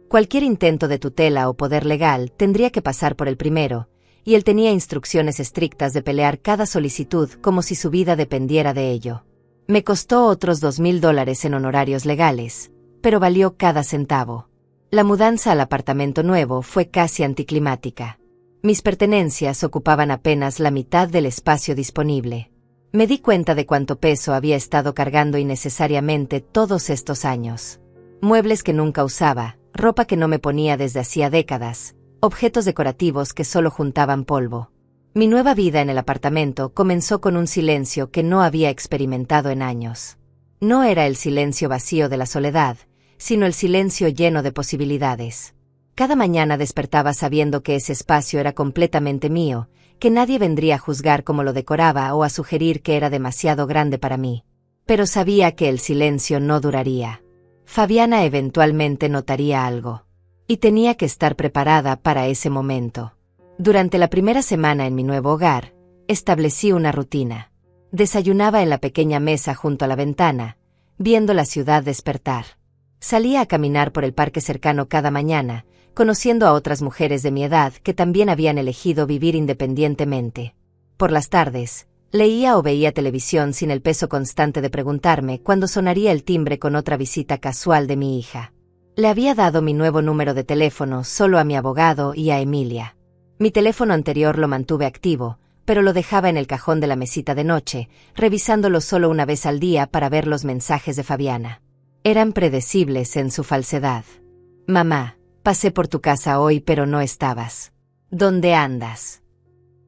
Cualquier intento de tutela o poder legal tendría que pasar por el primero, y él tenía instrucciones estrictas de pelear cada solicitud como si su vida dependiera de ello. Me costó otros $2,000 en honorarios legales, pero valió cada centavo. La mudanza al apartamento nuevo fue casi anticlimática. Mis pertenencias ocupaban apenas la mitad del espacio disponible. Me di cuenta de cuánto peso había estado cargando innecesariamente todos estos años. Muebles que nunca usaba, ropa que no me ponía desde hacía décadas, objetos decorativos que solo juntaban polvo. Mi nueva vida en el apartamento comenzó con un silencio que no había experimentado en años. No era el silencio vacío de la soledad, sino el silencio lleno de posibilidades. Cada mañana despertaba sabiendo que ese espacio era completamente mío, que nadie vendría a juzgar cómo lo decoraba o a sugerir que era demasiado grande para mí. Pero sabía que el silencio no duraría. Fabiana eventualmente notaría algo. Y tenía que estar preparada para ese momento. Durante la primera semana en mi nuevo hogar, Establecí una rutina. Desayunaba en la pequeña mesa junto a la ventana, viendo la ciudad despertar. Salía a caminar por el parque cercano cada mañana, conociendo a otras mujeres de mi edad que también habían elegido vivir independientemente. Por las tardes, leía o veía televisión sin el peso constante de preguntarme cuándo sonaría el timbre con otra visita casual de mi hija. Le había dado mi nuevo número de teléfono solo a mi abogado y a Emilia. Mi teléfono anterior lo mantuve activo, pero lo dejaba en el cajón de la mesita de noche, revisándolo solo una vez al día para ver los mensajes de Fabiana. Eran predecibles en su falsedad. Mamá, pasé por tu casa hoy pero no estabas. ¿Dónde andas?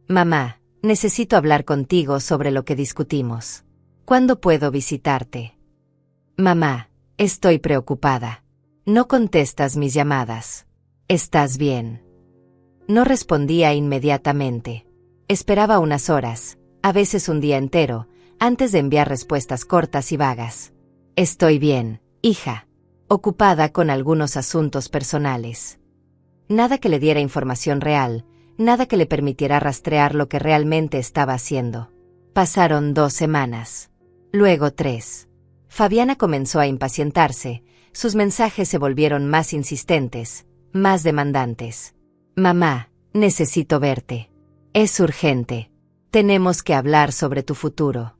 Mamá, necesito hablar contigo sobre lo que discutimos. ¿Cuándo puedo visitarte? Mamá, estoy preocupada. No contestas mis llamadas. ¿Estás bien? No respondía inmediatamente. Esperaba unas horas, a veces un día entero, antes de enviar respuestas cortas y vagas. Estoy bien, hija. Ocupada con algunos asuntos personales. Nada que le diera información real, nada que le permitiera rastrear lo que realmente estaba haciendo. Pasaron 2 semanas. Luego 3. Fabiana comenzó a impacientarse, sus mensajes se volvieron más insistentes, más demandantes. Mamá, necesito verte. Es urgente. Tenemos que hablar sobre tu futuro.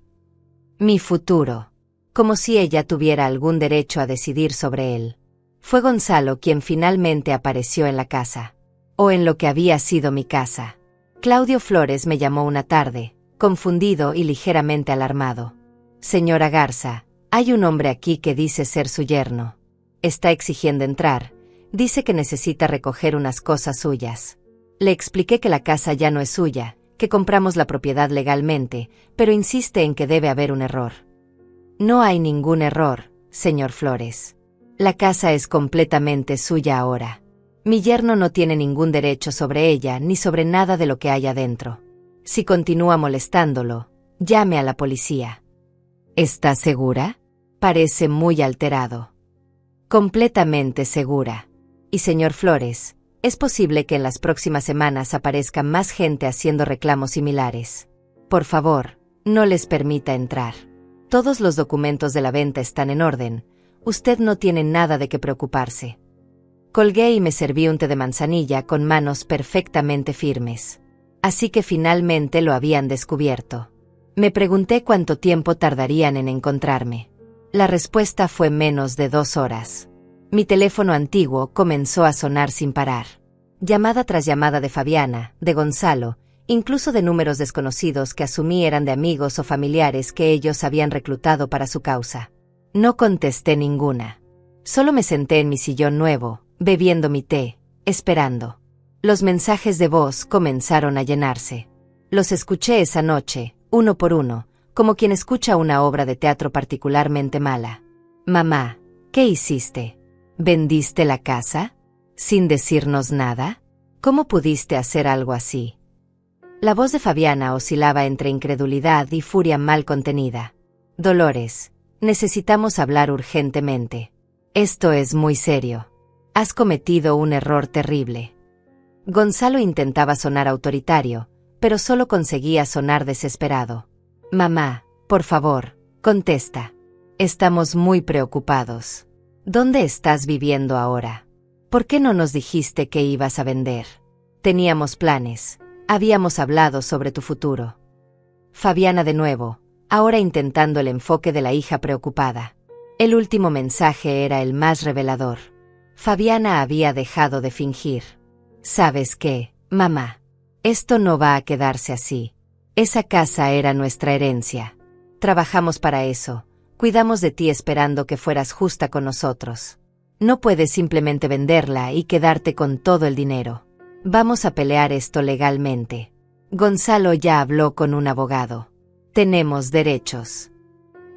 Mi futuro. Como si ella tuviera algún derecho a decidir sobre él. Fue Gonzalo quien finalmente apareció en la casa. O en lo que había sido mi casa. Claudio Flores me llamó una tarde, confundido y ligeramente alarmado. Señora Garza, hay un hombre aquí que dice ser su yerno. Está exigiendo entrar. Dice que necesita recoger unas cosas suyas. Le expliqué que la casa ya no es suya, que compramos la propiedad legalmente, pero insiste en que debe haber un error. No hay ningún error, señor Flores. La casa es completamente suya ahora. Mi yerno no tiene ningún derecho sobre ella ni sobre nada de lo que hay adentro. Si continúa molestándolo, llame a la policía. ¿Está segura? Parece muy alterado. Completamente segura. Y señor Flores, es posible que en las próximas semanas aparezca más gente haciendo reclamos similares. Por favor, no les permita entrar. Todos los documentos de la venta están en orden. Usted no tiene nada de qué preocuparse. Colgué y me serví un té de manzanilla con manos perfectamente firmes. Así que finalmente lo habían descubierto. Me pregunté cuánto tiempo tardarían en encontrarme. La respuesta fue menos de 2 horas. Mi teléfono antiguo comenzó a sonar sin parar. Llamada tras llamada de Fabiana, de Gonzalo, incluso de números desconocidos que asumí eran de amigos o familiares que ellos habían reclutado para su causa. No contesté ninguna. Solo me senté en mi sillón nuevo, bebiendo mi té, esperando. Los mensajes de voz comenzaron a llenarse. Los escuché esa noche, uno por uno, como quien escucha una obra de teatro particularmente mala. Mamá, ¿qué hiciste? ¿Vendiste la casa? ¿Sin decirnos nada? ¿Cómo pudiste hacer algo así? La voz de Fabiana oscilaba entre incredulidad y furia mal contenida. Dolores, necesitamos hablar urgentemente. Esto es muy serio. Has cometido un error terrible. Gonzalo intentaba sonar autoritario, pero solo conseguía sonar desesperado. Mamá, por favor, contesta. Estamos muy preocupados. ¿Dónde estás viviendo ahora? ¿Por qué no nos dijiste que ibas a vender? Teníamos planes. Habíamos hablado sobre tu futuro. Fabiana de nuevo, ahora intentando el enfoque de la hija preocupada. El último mensaje era el más revelador. Fabiana había dejado de fingir. ¿Sabes qué, mamá? Esto no va a quedarse así. Esa casa era nuestra herencia. Trabajamos para eso. Cuidamos de ti esperando que fueras justa con nosotros. No puedes simplemente venderla y quedarte con todo el dinero. Vamos a pelear esto legalmente. Gonzalo ya habló con un abogado. Tenemos derechos.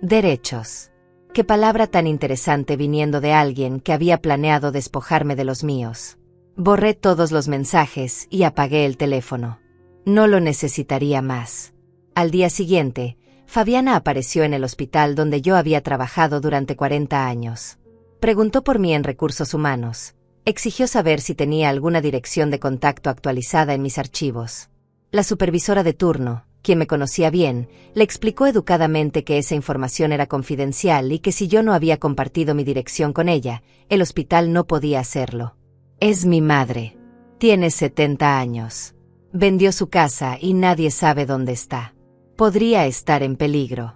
Derechos. Qué palabra tan interesante viniendo de alguien que había planeado despojarme de los míos. Borré todos los mensajes y apagué el teléfono. No lo necesitaría más. Al día siguiente, Fabiana apareció en el hospital donde yo había trabajado durante 40 años. Preguntó por mí en recursos humanos. Exigió saber si tenía alguna dirección de contacto actualizada en mis archivos. La supervisora de turno, quien me conocía bien, le explicó educadamente que esa información era confidencial y que si yo no había compartido mi dirección con ella, el hospital no podía hacerlo. Es mi madre. Tiene 70 años. Vendió su casa y nadie sabe dónde está. Podría estar en peligro.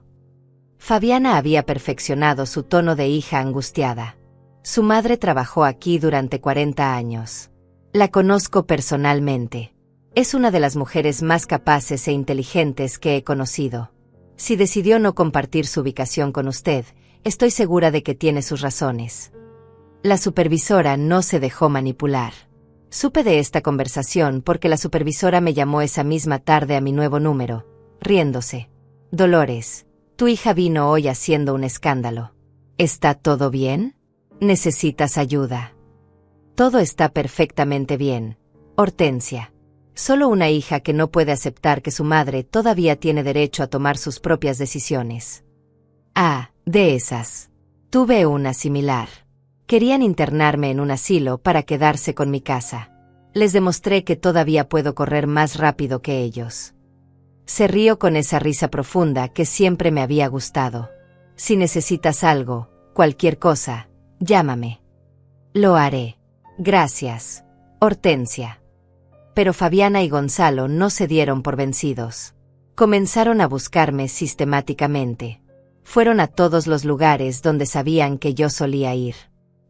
Fabiana había perfeccionado su tono de hija angustiada. Su madre trabajó aquí durante 40 años. La conozco personalmente. Es una de las mujeres más capaces e inteligentes que he conocido. Si decidió no compartir su ubicación con usted, estoy segura de que tiene sus razones. La supervisora no se dejó manipular. Supe de esta conversación porque la supervisora me llamó esa misma tarde a mi nuevo número, riéndose. Dolores, tu hija vino hoy haciendo un escándalo. ¿Está todo bien? ¿Necesitas ayuda? Todo está perfectamente bien, Hortensia. Solo una hija que no puede aceptar que su madre todavía tiene derecho a tomar sus propias decisiones. Ah, de esas. Tuve una similar. Querían internarme en un asilo para quedarse con mi casa. Les demostré que todavía puedo correr más rápido que ellos. Se rió con esa risa profunda que siempre me había gustado. Si necesitas algo, cualquier cosa, llámame. Lo haré. Gracias, Hortensia. Pero Fabiana y Gonzalo no se dieron por vencidos. Comenzaron a buscarme sistemáticamente. Fueron a todos los lugares donde sabían que yo solía ir.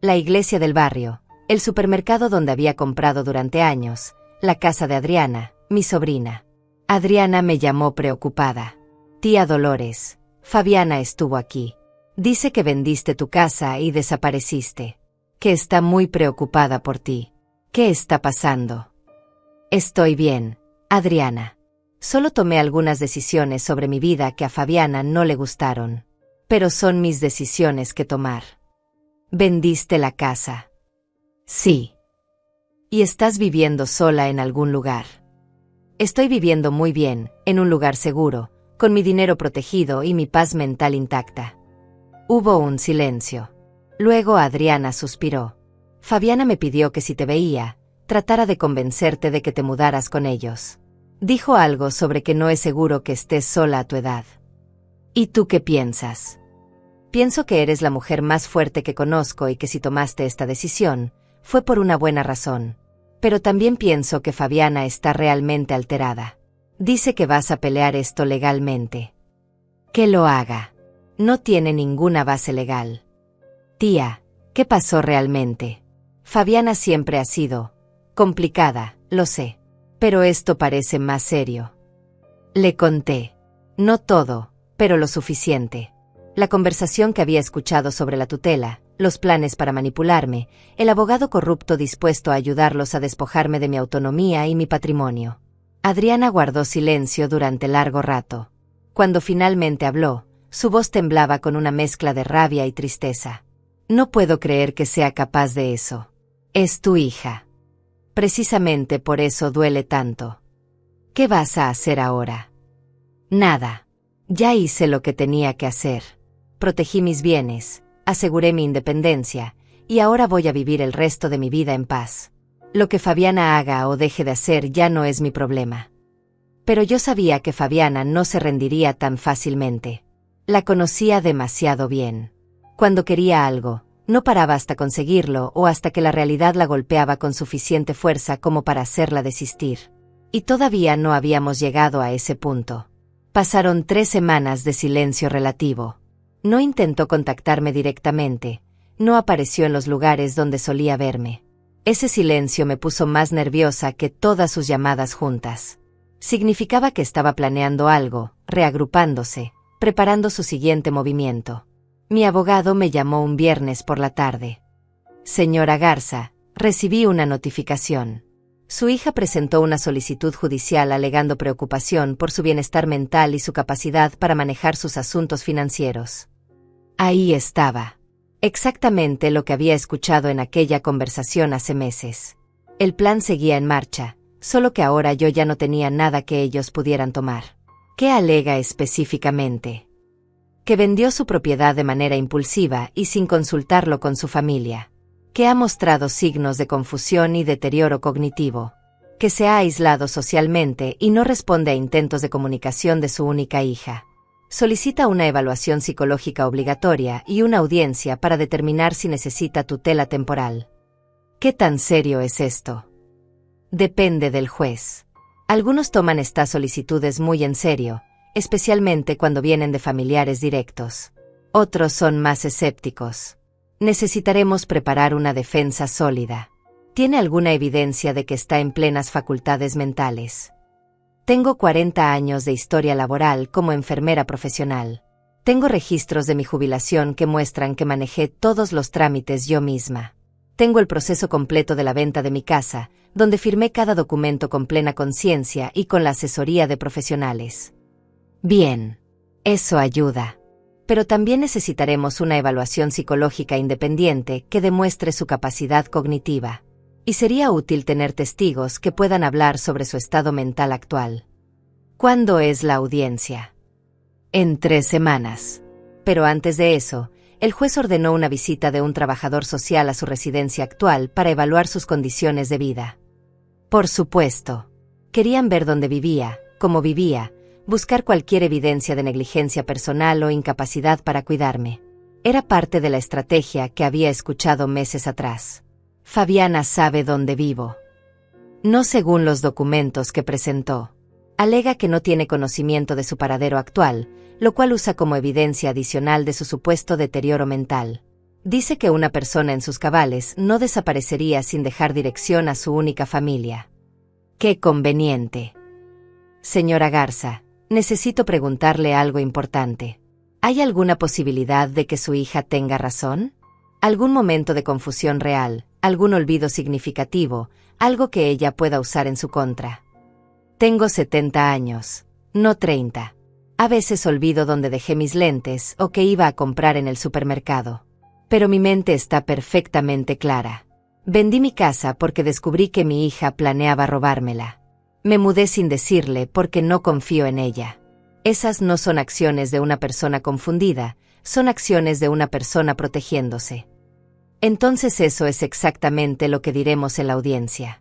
La iglesia del barrio, el supermercado donde había comprado durante años, la casa de Adriana, mi sobrina. Adriana me llamó preocupada. Tía Dolores, Fabiana estuvo aquí. Dice que vendiste tu casa y desapareciste. Que está muy preocupada por ti. ¿Qué está pasando? Estoy bien, Adriana. Solo tomé algunas decisiones sobre mi vida que a Fabiana no le gustaron. Pero son mis decisiones que tomar. ¿Vendiste la casa? Sí. ¿Y estás viviendo sola en algún lugar? Estoy viviendo muy bien, en un lugar seguro, con mi dinero protegido y mi paz mental intacta. Hubo un silencio. Luego Adriana suspiró. Fabiana me pidió que si te veía, tratara de convencerte de que te mudaras con ellos. Dijo algo sobre que no es seguro que estés sola a tu edad. ¿Y tú qué piensas? Pienso que eres la mujer más fuerte que conozco y que si tomaste esta decisión, fue por una buena razón. Pero también pienso que Fabiana está realmente alterada. Dice que vas a pelear esto legalmente. Que lo haga. No tiene ninguna base legal. Tía, ¿qué pasó realmente? Fabiana siempre ha sido complicada, lo sé. Pero esto parece más serio. Le conté. No todo, pero lo suficiente. La conversación que había escuchado sobre la tutela, los planes para manipularme, el abogado corrupto dispuesto a ayudarlos a despojarme de mi autonomía y mi patrimonio. Adriana guardó silencio durante largo rato. Cuando finalmente habló, su voz temblaba con una mezcla de rabia y tristeza. No puedo creer que sea capaz de eso. Es tu hija. Precisamente por eso duele tanto. ¿Qué vas a hacer ahora? Nada. Ya hice lo que tenía que hacer. Protegí mis bienes, aseguré mi independencia, y ahora voy a vivir el resto de mi vida en paz. Lo que Fabiana haga o deje de hacer ya no es mi problema. Pero yo sabía que Fabiana no se rendiría tan fácilmente. La conocía demasiado bien. Cuando quería algo, no paraba hasta conseguirlo o hasta que la realidad la golpeaba con suficiente fuerza como para hacerla desistir. Y todavía no habíamos llegado a ese punto. Pasaron 3 semanas de silencio relativo. No intentó contactarme directamente, no apareció en los lugares donde solía verme. Ese silencio me puso más nerviosa que todas sus llamadas juntas. Significaba que estaba planeando algo, reagrupándose, preparando su siguiente movimiento. Mi abogado me llamó un viernes por la tarde. Señora Garza, recibí una notificación. Su hija presentó una solicitud judicial alegando preocupación por su bienestar mental y su capacidad para manejar sus asuntos financieros. Ahí estaba. Exactamente lo que había escuchado en aquella conversación hace meses. El plan seguía en marcha, solo que ahora yo ya no tenía nada que ellos pudieran tomar. ¿Qué alega específicamente? Que vendió su propiedad de manera impulsiva y sin consultarlo con su familia. Que ha mostrado signos de confusión y deterioro cognitivo. que se ha aislado socialmente y no responde a intentos de comunicación de su única hija. Solicita una evaluación psicológica obligatoria y una audiencia para determinar si necesita tutela temporal. ¿Qué tan serio es esto? Depende del juez. Algunos toman estas solicitudes muy en serio, especialmente cuando vienen de familiares directos. Otros son más escépticos. Necesitaremos preparar una defensa sólida. ¿Tiene alguna evidencia de que está en plenas facultades mentales? Tengo 40 años de historia laboral como enfermera profesional. Tengo registros de mi jubilación que muestran que manejé todos los trámites yo misma. Tengo el proceso completo de la venta de mi casa, donde firmé cada documento con plena conciencia y con la asesoría de profesionales. Bien, eso ayuda. Pero también necesitaremos una evaluación psicológica independiente que demuestre su capacidad cognitiva. Y sería útil tener testigos que puedan hablar sobre su estado mental actual. ¿Cuándo es la audiencia? En 3 semanas. Pero antes de eso, el juez ordenó una visita de un trabajador social a su residencia actual para evaluar sus condiciones de vida. Por supuesto. Querían ver dónde vivía, cómo vivía, buscar cualquier evidencia de negligencia personal o incapacidad para cuidarme. Era parte de la estrategia que había escuchado meses atrás. Fabiana sabe dónde vivo. No según los documentos que presentó. Alega que no tiene conocimiento de su paradero actual, lo cual usa como evidencia adicional de su supuesto deterioro mental. Dice que una persona en sus cabales no desaparecería sin dejar dirección a su única familia. ¡Qué conveniente! Señora Garza, necesito preguntarle algo importante. ¿Hay alguna posibilidad de que su hija tenga razón? ¿Algún momento de confusión real, algún olvido significativo, algo que ella pueda usar en su contra? Tengo 70 años, no 30. A veces olvido dónde dejé mis lentes o que iba a comprar en el supermercado. Pero mi mente está perfectamente clara. Vendí mi casa porque descubrí que mi hija planeaba robármela. Me mudé sin decirle porque no confío en ella. Esas no son acciones de una persona confundida, son acciones de una persona protegiéndose. Entonces eso es exactamente lo que diremos en la audiencia.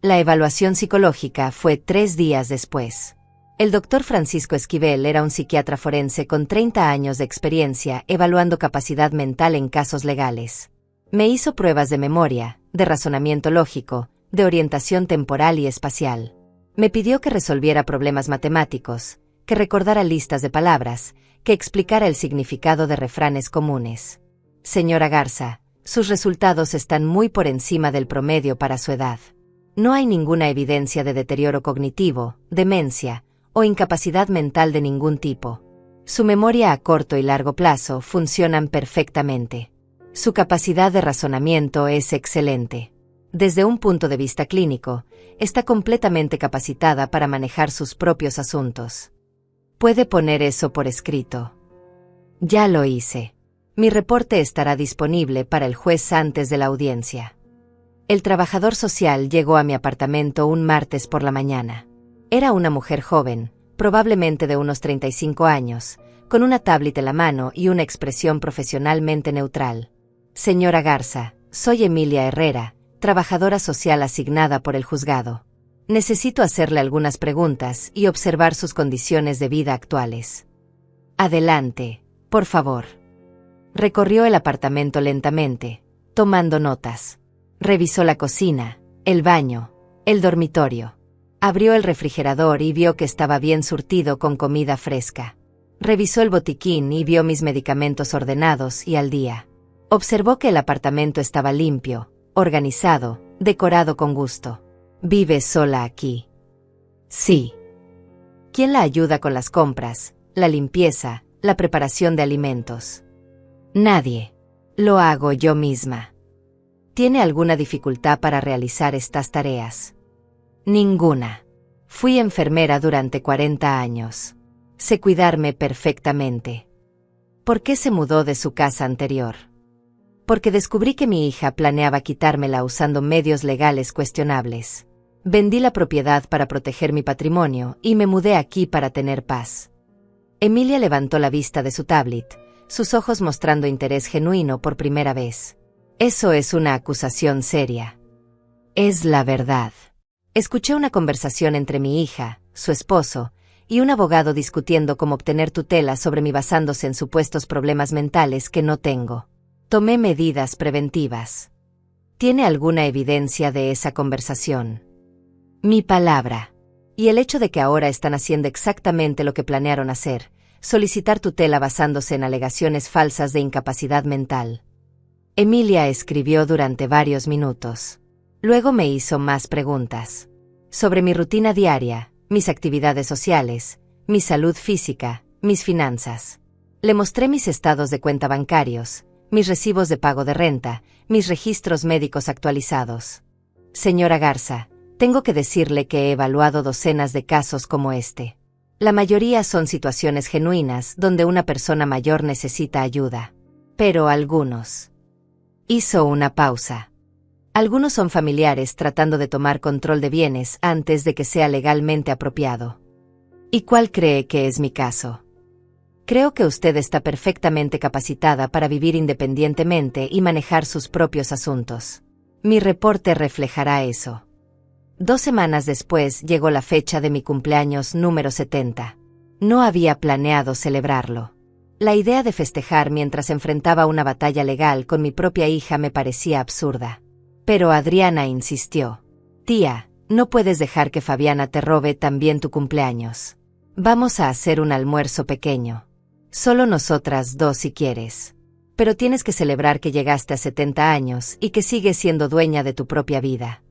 La evaluación psicológica fue 3 días después. El doctor Francisco Esquivel era un psiquiatra forense con 30 años de experiencia evaluando capacidad mental en casos legales. Me hizo pruebas de memoria, de razonamiento lógico, de orientación temporal y espacial. Me pidió que resolviera problemas matemáticos, que recordara listas de palabras, que explicara el significado de refranes comunes. Señora Garza, sus resultados están muy por encima del promedio para su edad. No hay ninguna evidencia de deterioro cognitivo, demencia o incapacidad mental de ningún tipo. Su memoria a corto y largo plazo funcionan perfectamente. Su capacidad de razonamiento es excelente. Desde un punto de vista clínico, está completamente capacitada para manejar sus propios asuntos. Puede poner eso por escrito. Ya lo hice. Mi reporte estará disponible para el juez antes de la audiencia. El trabajador social llegó a mi apartamento un martes por la mañana. Era una mujer joven, probablemente de unos 35 años, con una tablet en la mano y una expresión profesionalmente neutral. Señora Garza, soy Emilia Herrera, trabajadora social asignada por el juzgado. Necesito hacerle algunas preguntas y observar sus condiciones de vida actuales. Adelante, por favor. Recorrió el apartamento lentamente, tomando notas. Revisó la cocina, el baño, el dormitorio. Abrió el refrigerador y vio que estaba bien surtido con comida fresca. Revisó el botiquín y vio mis medicamentos ordenados y al día. Observó que el apartamento estaba limpio, organizado, decorado con gusto. ¿Vive sola aquí? Sí. ¿Quién la ayuda con las compras, la limpieza, la preparación de alimentos? Nadie. Lo hago yo misma. ¿Tiene alguna dificultad para realizar estas tareas? Ninguna. Fui enfermera durante 40 años. Sé cuidarme perfectamente. ¿Por qué se mudó de su casa anterior? Porque descubrí que mi hija planeaba quitármela usando medios legales cuestionables. Vendí la propiedad para proteger mi patrimonio y me mudé aquí para tener paz. Emilia levantó la vista de su tablet, sus ojos mostrando interés genuino por primera vez. Eso es una acusación seria. Es la verdad. Escuché una conversación entre mi hija, su esposo, y un abogado discutiendo cómo obtener tutela sobre mí basándose en supuestos problemas mentales que no tengo. Tomé medidas preventivas. ¿Tiene alguna evidencia de esa conversación? Mi palabra. Y el hecho de que ahora están haciendo exactamente lo que planearon hacer, solicitar tutela basándose en alegaciones falsas de incapacidad mental. Emilia escribió durante varios minutos. Luego me hizo más preguntas. Sobre mi rutina diaria, mis actividades sociales, mi salud física, mis finanzas. Le mostré mis estados de cuenta bancarios, mis recibos de pago de renta, mis registros médicos actualizados. Señora Garza, tengo que decirle que he evaluado docenas de casos como este. La mayoría son situaciones genuinas donde una persona mayor necesita ayuda. Pero algunos. Hizo una pausa. Algunos son familiares tratando de tomar control de bienes antes de que sea legalmente apropiado. ¿Y cuál cree que es mi caso? Creo que usted está perfectamente capacitada para vivir independientemente y manejar sus propios asuntos. Mi reporte reflejará eso. 2 semanas después llegó la fecha de mi cumpleaños número 70. No había planeado celebrarlo. La idea de festejar mientras enfrentaba una batalla legal con mi propia hija me parecía absurda. Pero Adriana insistió. Tía, no puedes dejar que Fabiana te robe también tu cumpleaños. Vamos a hacer un almuerzo pequeño. Solo nosotras dos si quieres. Pero tienes que celebrar que llegaste a 70 años y que sigues siendo dueña de tu propia vida.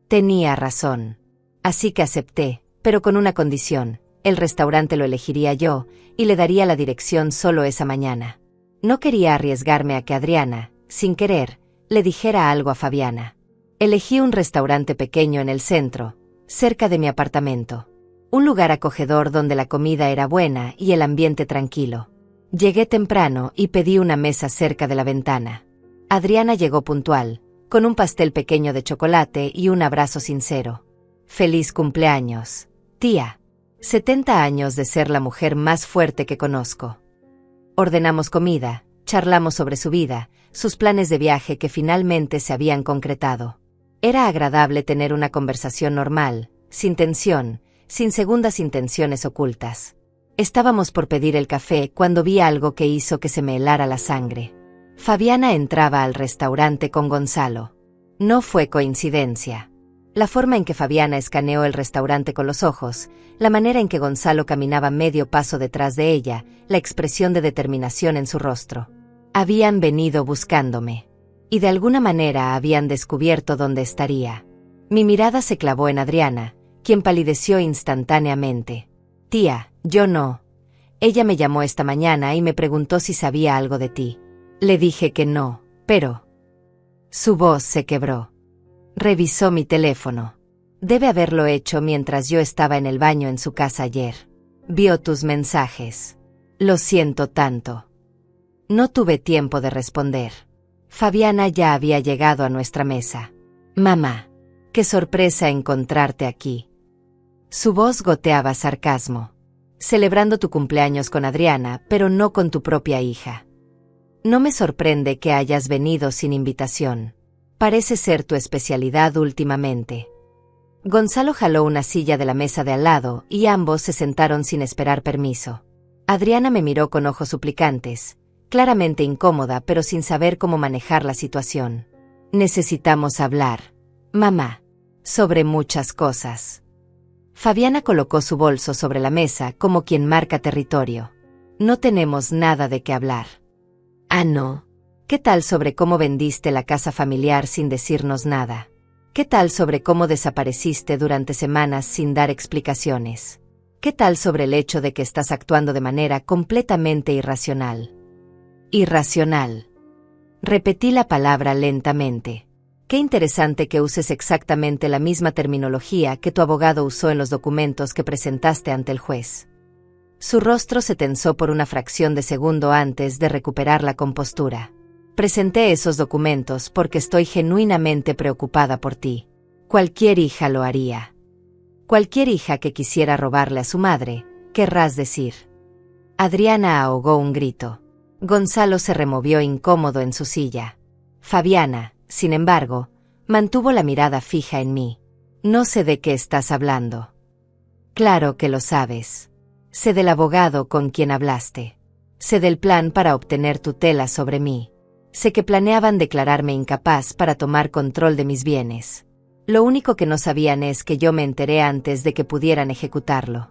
Tenía razón. Así que acepté, pero con una condición. El restaurante lo elegiría yo, y le daría la dirección solo esa mañana. No quería arriesgarme a que Adriana, sin querer, le dijera algo a Fabiana. Elegí un restaurante pequeño en el centro, cerca de mi apartamento. Un lugar acogedor donde la comida era buena y el ambiente tranquilo. Llegué temprano y pedí una mesa cerca de la ventana. Adriana llegó puntual, con un pastel pequeño de chocolate y un abrazo sincero. Feliz cumpleaños, tía. 70 años de ser la mujer más fuerte que conozco. Ordenamos comida, charlamos sobre su vida, sus planes de viaje que finalmente se habían concretado. Era agradable tener una conversación normal, sin tensión, sin segundas intenciones ocultas. Estábamos por pedir el café cuando vi algo que hizo que se me helara la sangre. Fabiana entraba al restaurante con Gonzalo. No fue coincidencia. La forma en que Fabiana escaneó el restaurante con los ojos, la manera en que Gonzalo caminaba medio paso detrás de ella, la expresión de determinación en su rostro. Habían venido buscándome. Y de alguna manera habían descubierto dónde estaría. Mi mirada se clavó en Adriana, quien palideció instantáneamente. Tía, yo no. Ella me llamó esta mañana y me preguntó si sabía algo de ti. Le dije que no, pero... Su voz se quebró. Revisó mi teléfono. Debe haberlo hecho mientras yo estaba en el baño en su casa ayer. Vio tus mensajes. Lo siento tanto. No tuve tiempo de responder. Fabiana ya había llegado a nuestra mesa. Mamá, qué sorpresa encontrarte aquí. Su voz goteaba sarcasmo. Celebrando tu cumpleaños con Adriana, pero no con tu propia hija. No me sorprende que hayas venido sin invitación. Parece ser tu especialidad últimamente. Gonzalo jaló una silla de la mesa de al lado y ambos se sentaron sin esperar permiso. Adriana me miró con ojos suplicantes, claramente incómoda pero sin saber cómo manejar la situación. Necesitamos hablar, mamá, sobre muchas cosas. Fabiana colocó su bolso sobre la mesa como quien marca territorio. No tenemos nada de qué hablar. Ah, no. ¿Qué tal sobre cómo vendiste la casa familiar sin decirnos nada? ¿Qué tal sobre cómo desapareciste durante semanas sin dar explicaciones? ¿Qué tal sobre el hecho de que estás actuando de manera completamente irracional? Irracional. Repetí la palabra lentamente. Qué interesante que uses exactamente la misma terminología que tu abogado usó en los documentos que presentaste ante el juez. Su rostro se tensó por una fracción de segundo antes de recuperar la compostura. Presenté esos documentos porque estoy genuinamente preocupada por ti. Cualquier hija lo haría. Cualquier hija que quisiera robarle a su madre, querrás decir. Adriana ahogó un grito. Gonzalo se removió incómodo en su silla. Fabiana, sin embargo, mantuvo la mirada fija en mí. No sé de qué estás hablando. Claro que lo sabes. Sé del abogado con quien hablaste. Sé del plan para obtener tutela sobre mí. Sé que planeaban declararme incapaz para tomar control de mis bienes. Lo único que no sabían es que yo me enteré antes de que pudieran ejecutarlo.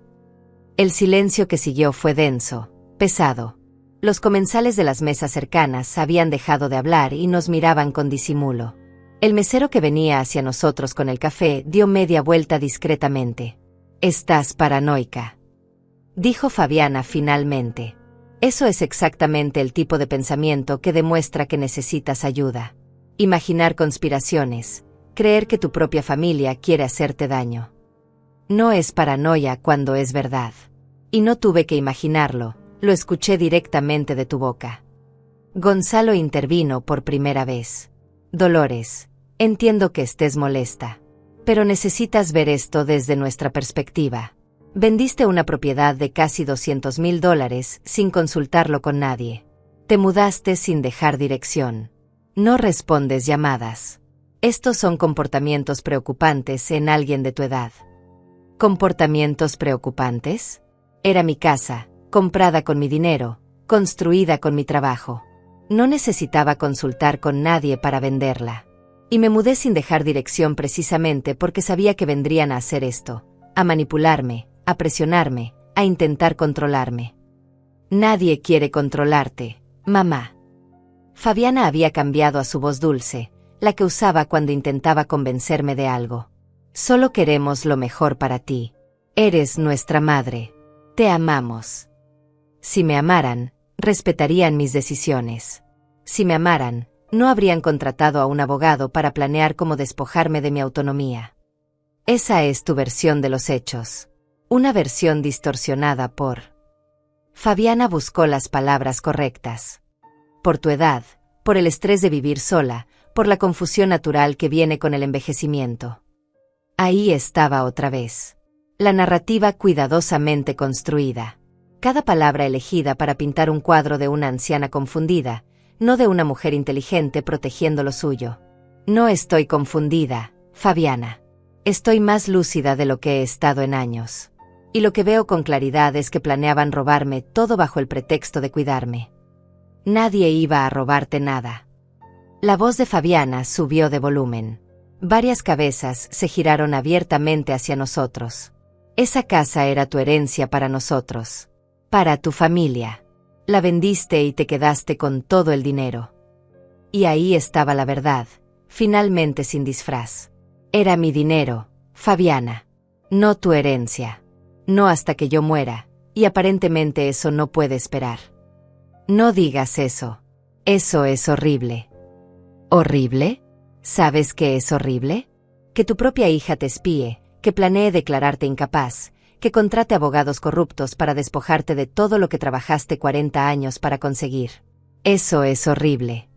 El silencio que siguió fue denso, pesado. Los comensales de las mesas cercanas habían dejado de hablar y nos miraban con disimulo. El mesero que venía hacia nosotros con el café dio media vuelta discretamente. «Estás paranoica», dijo Fabiana finalmente. Eso es exactamente el tipo de pensamiento que demuestra que necesitas ayuda. Imaginar conspiraciones, creer que tu propia familia quiere hacerte daño. No es paranoia cuando es verdad. Y no tuve que imaginarlo, lo escuché directamente de tu boca. Gonzalo intervino por primera vez. Dolores, entiendo que estés molesta. Pero necesitas ver esto desde nuestra perspectiva. Vendiste una propiedad de casi $200,000 sin consultarlo con nadie. Te mudaste sin dejar dirección. No respondes llamadas. Estos son comportamientos preocupantes en alguien de tu edad. ¿Comportamientos preocupantes? Era mi casa, comprada con mi dinero, construida con mi trabajo. No necesitaba consultar con nadie para venderla. Y me mudé sin dejar dirección precisamente porque sabía que vendrían a hacer esto, a manipularme, a presionarme, a intentar controlarme. Nadie quiere controlarte, mamá. Fabiana había cambiado a su voz dulce, la que usaba cuando intentaba convencerme de algo. Solo queremos lo mejor para ti. Eres nuestra madre. Te amamos. Si me amaran, respetarían mis decisiones. Si me amaran, no habrían contratado a un abogado para planear cómo despojarme de mi autonomía. Esa es tu versión de los hechos. Una versión distorsionada por... Fabiana buscó las palabras correctas. Por tu edad, por el estrés de vivir sola, por la confusión natural que viene con el envejecimiento. Ahí estaba otra vez. La narrativa cuidadosamente construida. Cada palabra elegida para pintar un cuadro de una anciana confundida, no de una mujer inteligente protegiendo lo suyo. No estoy confundida, Fabiana. Estoy más lúcida de lo que he estado en años. Y lo que veo con claridad es que planeaban robarme todo bajo el pretexto de cuidarme. Nadie iba a robarte nada. La voz de Fabiana subió de volumen. Varias cabezas se giraron abiertamente hacia nosotros. Esa casa era tu herencia para nosotros. Para tu familia. La vendiste y te quedaste con todo el dinero. Y ahí estaba la verdad, finalmente sin disfraz. Era mi dinero, Fabiana. No tu herencia. No hasta que yo muera, y aparentemente eso no puede esperar. No digas eso. Eso es horrible. ¿Horrible? ¿Sabes qué es horrible? Que tu propia hija te espíe, que planee declararte incapaz, que contrate abogados corruptos para despojarte de todo lo que trabajaste 40 años para conseguir. Eso es horrible.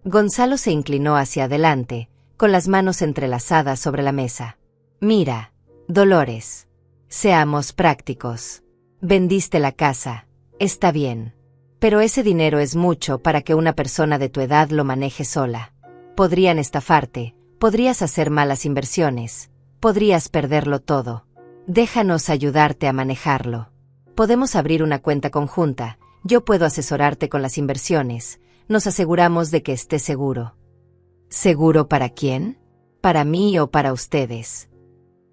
Gonzalo se inclinó hacia adelante, con las manos entrelazadas sobre la mesa. Mira, Dolores. Seamos prácticos. Vendiste la casa, está bien. Pero ese dinero es mucho para que una persona de tu edad lo maneje sola. Podrían estafarte, podrías hacer malas inversiones, podrías perderlo todo. Déjanos ayudarte a manejarlo. Podemos abrir una cuenta conjunta, yo puedo asesorarte con las inversiones, nos aseguramos de que esté seguro. ¿Seguro para quién? ¿Para mí o para ustedes?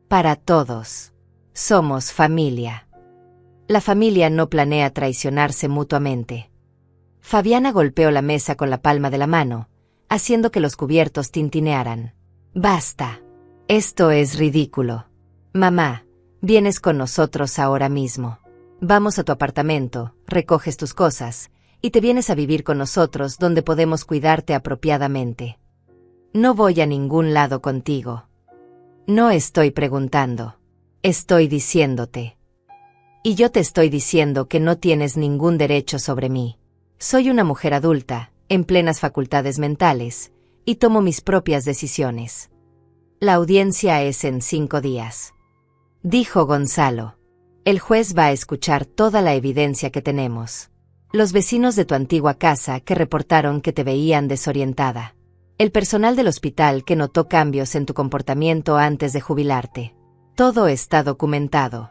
Para todos. Somos familia. La familia no planea traicionarse mutuamente. Fabiana golpeó la mesa con la palma de la mano, haciendo que los cubiertos tintinearan. Basta. Esto es ridículo. Mamá, vienes con nosotros ahora mismo. Vamos a tu apartamento, recoges tus cosas, y te vienes a vivir con nosotros donde podemos cuidarte apropiadamente. No voy a ningún lado contigo. No estoy preguntando. Estoy diciéndote. Y yo te estoy diciendo que no tienes ningún derecho sobre mí. Soy una mujer adulta, en plenas facultades mentales, y tomo mis propias decisiones. La audiencia es en 5 días. Dijo Gonzalo. El juez va a escuchar toda la evidencia que tenemos. Los vecinos de tu antigua casa que reportaron que te veían desorientada. El personal del hospital que notó cambios en tu comportamiento antes de jubilarte. Todo está documentado.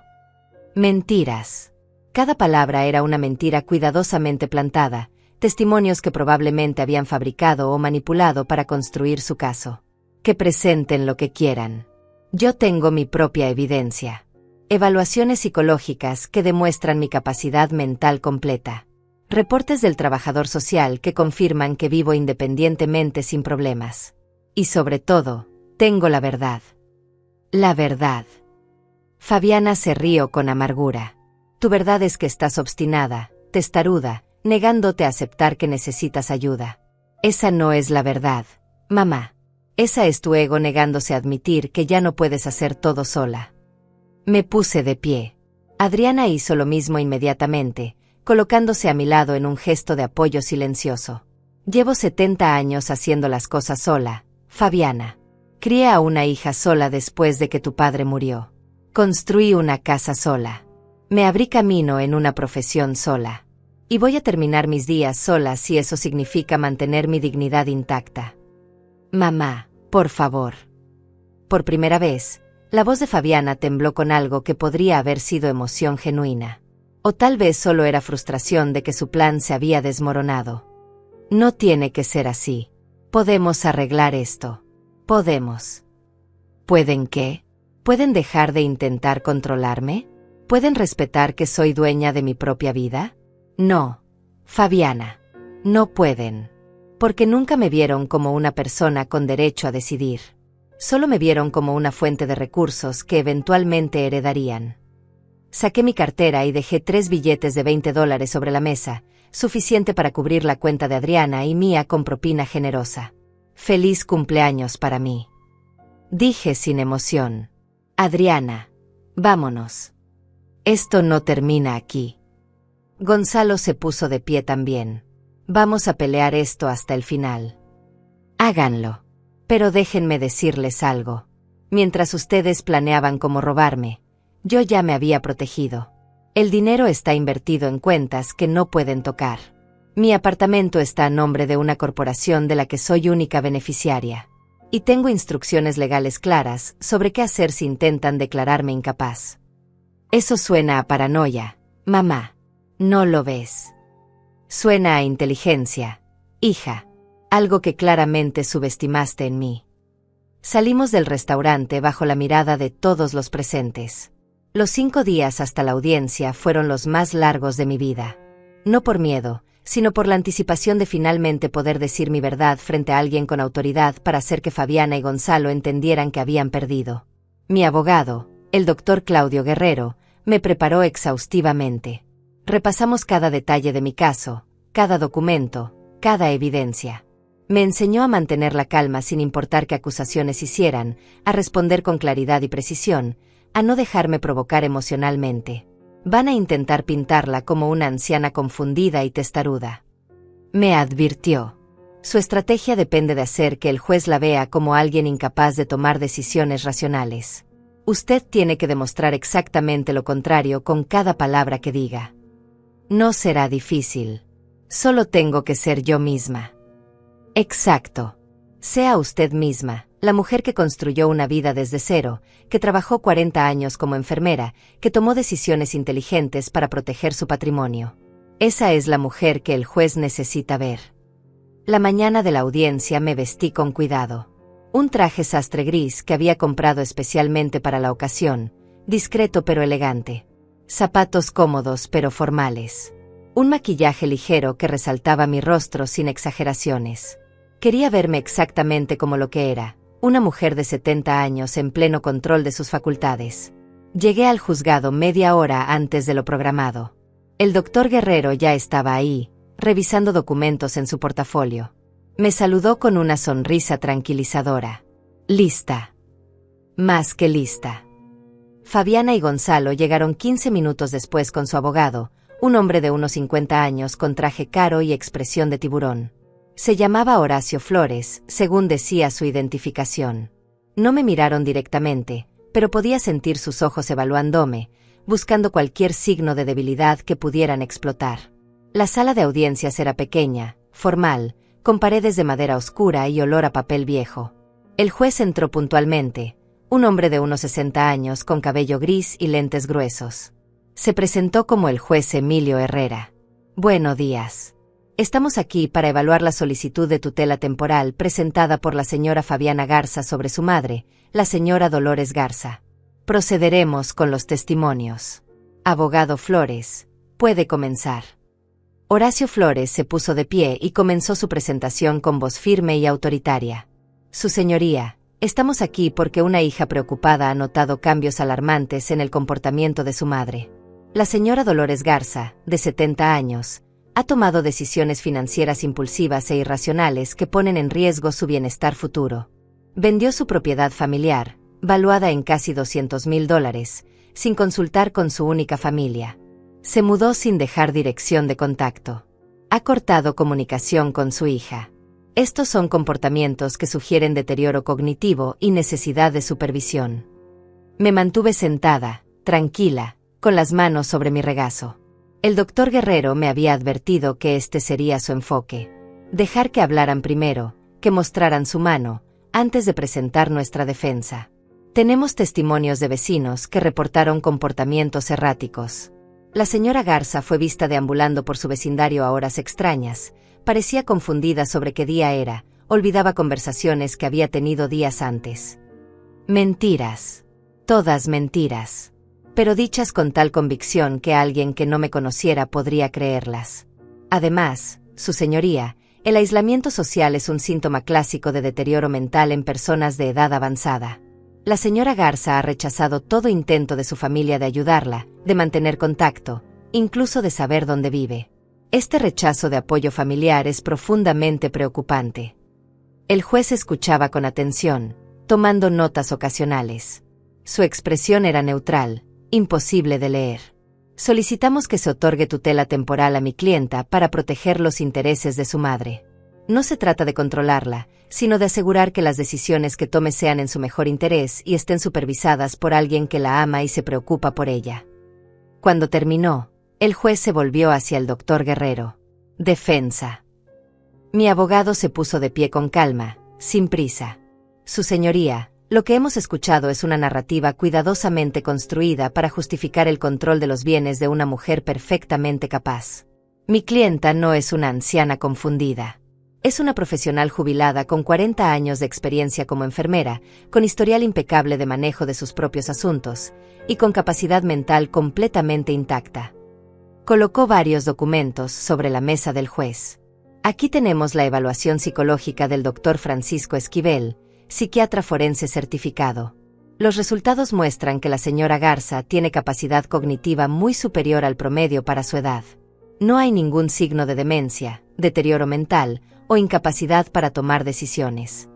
Mentiras. Cada palabra era una mentira cuidadosamente plantada, testimonios que probablemente habían fabricado o manipulado para construir su caso. Que presenten lo que quieran. Yo tengo mi propia evidencia. Evaluaciones psicológicas que demuestran mi capacidad mental completa. Reportes del trabajador social que confirman que vivo independientemente sin problemas. Y sobre todo, tengo la verdad. La verdad. Fabiana se rió con amargura. Tu verdad es que estás obstinada, testaruda, negándote a aceptar que necesitas ayuda. Esa no es la verdad, mamá. Esa es tu ego negándose a admitir que ya no puedes hacer todo sola. Me puse de pie. Adriana hizo lo mismo inmediatamente, colocándose a mi lado en un gesto de apoyo silencioso. Llevo 70 años haciendo las cosas sola, Fabiana. Crié a una hija sola después de que tu padre murió. Construí una casa sola. Me abrí camino en una profesión sola. Y voy a terminar mis días sola si eso significa mantener mi dignidad intacta. Mamá, por favor. Por primera vez, la voz de Fabiana tembló con algo que podría haber sido emoción genuina. O tal vez solo era frustración de que su plan se había desmoronado. No tiene que ser así. Podemos arreglar esto. Podemos. ¿Pueden qué? ¿Pueden dejar de intentar controlarme? ¿Pueden respetar que soy dueña de mi propia vida? No, Fabiana. No pueden. Porque nunca me vieron como una persona con derecho a decidir. Solo me vieron como una fuente de recursos que eventualmente heredarían. Saqué mi cartera y dejé 3 billetes de $20 sobre la mesa, suficiente para cubrir la cuenta de Adriana y mía con propina generosa. Feliz cumpleaños para mí. Dije sin emoción. Adriana, vámonos. Esto no termina aquí. Gonzalo se puso de pie también. Vamos a pelear esto hasta el final. Háganlo. Pero déjenme decirles algo. Mientras ustedes planeaban cómo robarme, yo ya me había protegido. El dinero está invertido en cuentas que no pueden tocar. Mi apartamento está a nombre de una corporación de la que soy única beneficiaria. Y tengo instrucciones legales claras sobre qué hacer si intentan declararme incapaz. Eso suena a paranoia, mamá. ¿No lo ves? Suena a inteligencia, hija. Algo que claramente subestimaste en mí. Salimos del restaurante bajo la mirada de todos los presentes. Los 5 días hasta la audiencia fueron los más largos de mi vida. No por miedo, sino por la anticipación de finalmente poder decir mi verdad frente a alguien con autoridad para hacer que Fabiana y Gonzalo entendieran que habían perdido. Mi abogado, el doctor Claudio Guerrero, me preparó exhaustivamente. Repasamos cada detalle de mi caso, cada documento, cada evidencia. Me enseñó a mantener la calma sin importar qué acusaciones hicieran, a responder con claridad y precisión, a no dejarme provocar emocionalmente. Van a intentar pintarla como una anciana confundida y testaruda. Me advirtió. Su estrategia depende de hacer que el juez la vea como alguien incapaz de tomar decisiones racionales. Usted tiene que demostrar exactamente lo contrario con cada palabra que diga. No será difícil. Solo tengo que ser yo misma. Exacto. Sea usted misma, la mujer que construyó una vida desde cero, que trabajó 40 años como enfermera, que tomó decisiones inteligentes para proteger su patrimonio. Esa es la mujer que el juez necesita ver. La mañana de la audiencia me vestí con cuidado. Un traje sastre gris que había comprado especialmente para la ocasión, discreto pero elegante. Zapatos cómodos pero formales. Un maquillaje ligero que resaltaba mi rostro sin exageraciones. Quería verme exactamente como lo que era, una mujer de 70 años en pleno control de sus facultades. Llegué al juzgado media hora antes de lo programado. El doctor Guerrero ya estaba ahí, revisando documentos en su portafolio. Me saludó con una sonrisa tranquilizadora. Lista. Más que lista. Fabiana y Gonzalo llegaron 15 minutos después con su abogado, un hombre de unos 50 años con traje caro y expresión de tiburón. Se llamaba Horacio Flores, según decía su identificación. No me miraron directamente, pero podía sentir sus ojos evaluándome, buscando cualquier signo de debilidad que pudieran explotar. La sala de audiencias era pequeña, formal, con paredes de madera oscura y olor a papel viejo. El juez entró puntualmente, un hombre de unos 60 años con cabello gris y lentes gruesos. Se presentó como el juez Emilio Herrera. Buenos días. Estamos aquí para evaluar la solicitud de tutela temporal presentada por la señora Fabiana Garza sobre su madre, la señora Dolores Garza. Procederemos con los testimonios. Abogado Flores, puede comenzar. Horacio Flores se puso de pie y comenzó su presentación con voz firme y autoritaria. Su señoría, estamos aquí porque una hija preocupada ha notado cambios alarmantes en el comportamiento de su madre. La señora Dolores Garza, de 70 años, ha tomado decisiones financieras impulsivas e irracionales que ponen en riesgo su bienestar futuro. Vendió su propiedad familiar, valuada en casi $200,000, sin consultar con su única familia. Se mudó sin dejar dirección de contacto. Ha cortado comunicación con su hija. Estos son comportamientos que sugieren deterioro cognitivo y necesidad de supervisión. Me mantuve sentada, tranquila, con las manos sobre mi regazo. El doctor Guerrero me había advertido que este sería su enfoque. Dejar que hablaran primero, que mostraran su mano, antes de presentar nuestra defensa. Tenemos testimonios de vecinos que reportaron comportamientos erráticos. La señora Garza fue vista deambulando por su vecindario a horas extrañas, parecía confundida sobre qué día era, olvidaba conversaciones que había tenido días antes. Mentiras. Todas mentiras. Pero dichas con tal convicción que alguien que no me conociera podría creerlas. Además, su señoría, el aislamiento social es un síntoma clásico de deterioro mental en personas de edad avanzada. La señora Garza ha rechazado todo intento de su familia de ayudarla, de mantener contacto, incluso de saber dónde vive. Este rechazo de apoyo familiar es profundamente preocupante. El juez escuchaba con atención, tomando notas ocasionales. Su expresión era neutral, imposible de leer. Solicitamos que se otorgue tutela temporal a mi clienta para proteger los intereses de su madre. No se trata de controlarla, sino de asegurar que las decisiones que tome sean en su mejor interés y estén supervisadas por alguien que la ama y se preocupa por ella. Cuando terminó, el juez se volvió hacia el doctor Guerrero. Defensa. Mi abogado se puso de pie con calma, sin prisa. Su señoría, lo que hemos escuchado es una narrativa cuidadosamente construida para justificar el control de los bienes de una mujer perfectamente capaz. Mi clienta no es una anciana confundida. Es una profesional jubilada con 40 años de experiencia como enfermera, con historial impecable de manejo de sus propios asuntos, y con capacidad mental completamente intacta. Colocó varios documentos sobre la mesa del juez. Aquí tenemos la evaluación psicológica del Dr. Francisco Esquivel, psiquiatra forense certificado. Los resultados muestran que la señora Garza tiene capacidad cognitiva muy superior al promedio para su edad. No hay ningún signo de demencia, deterioro mental o incapacidad para tomar decisiones.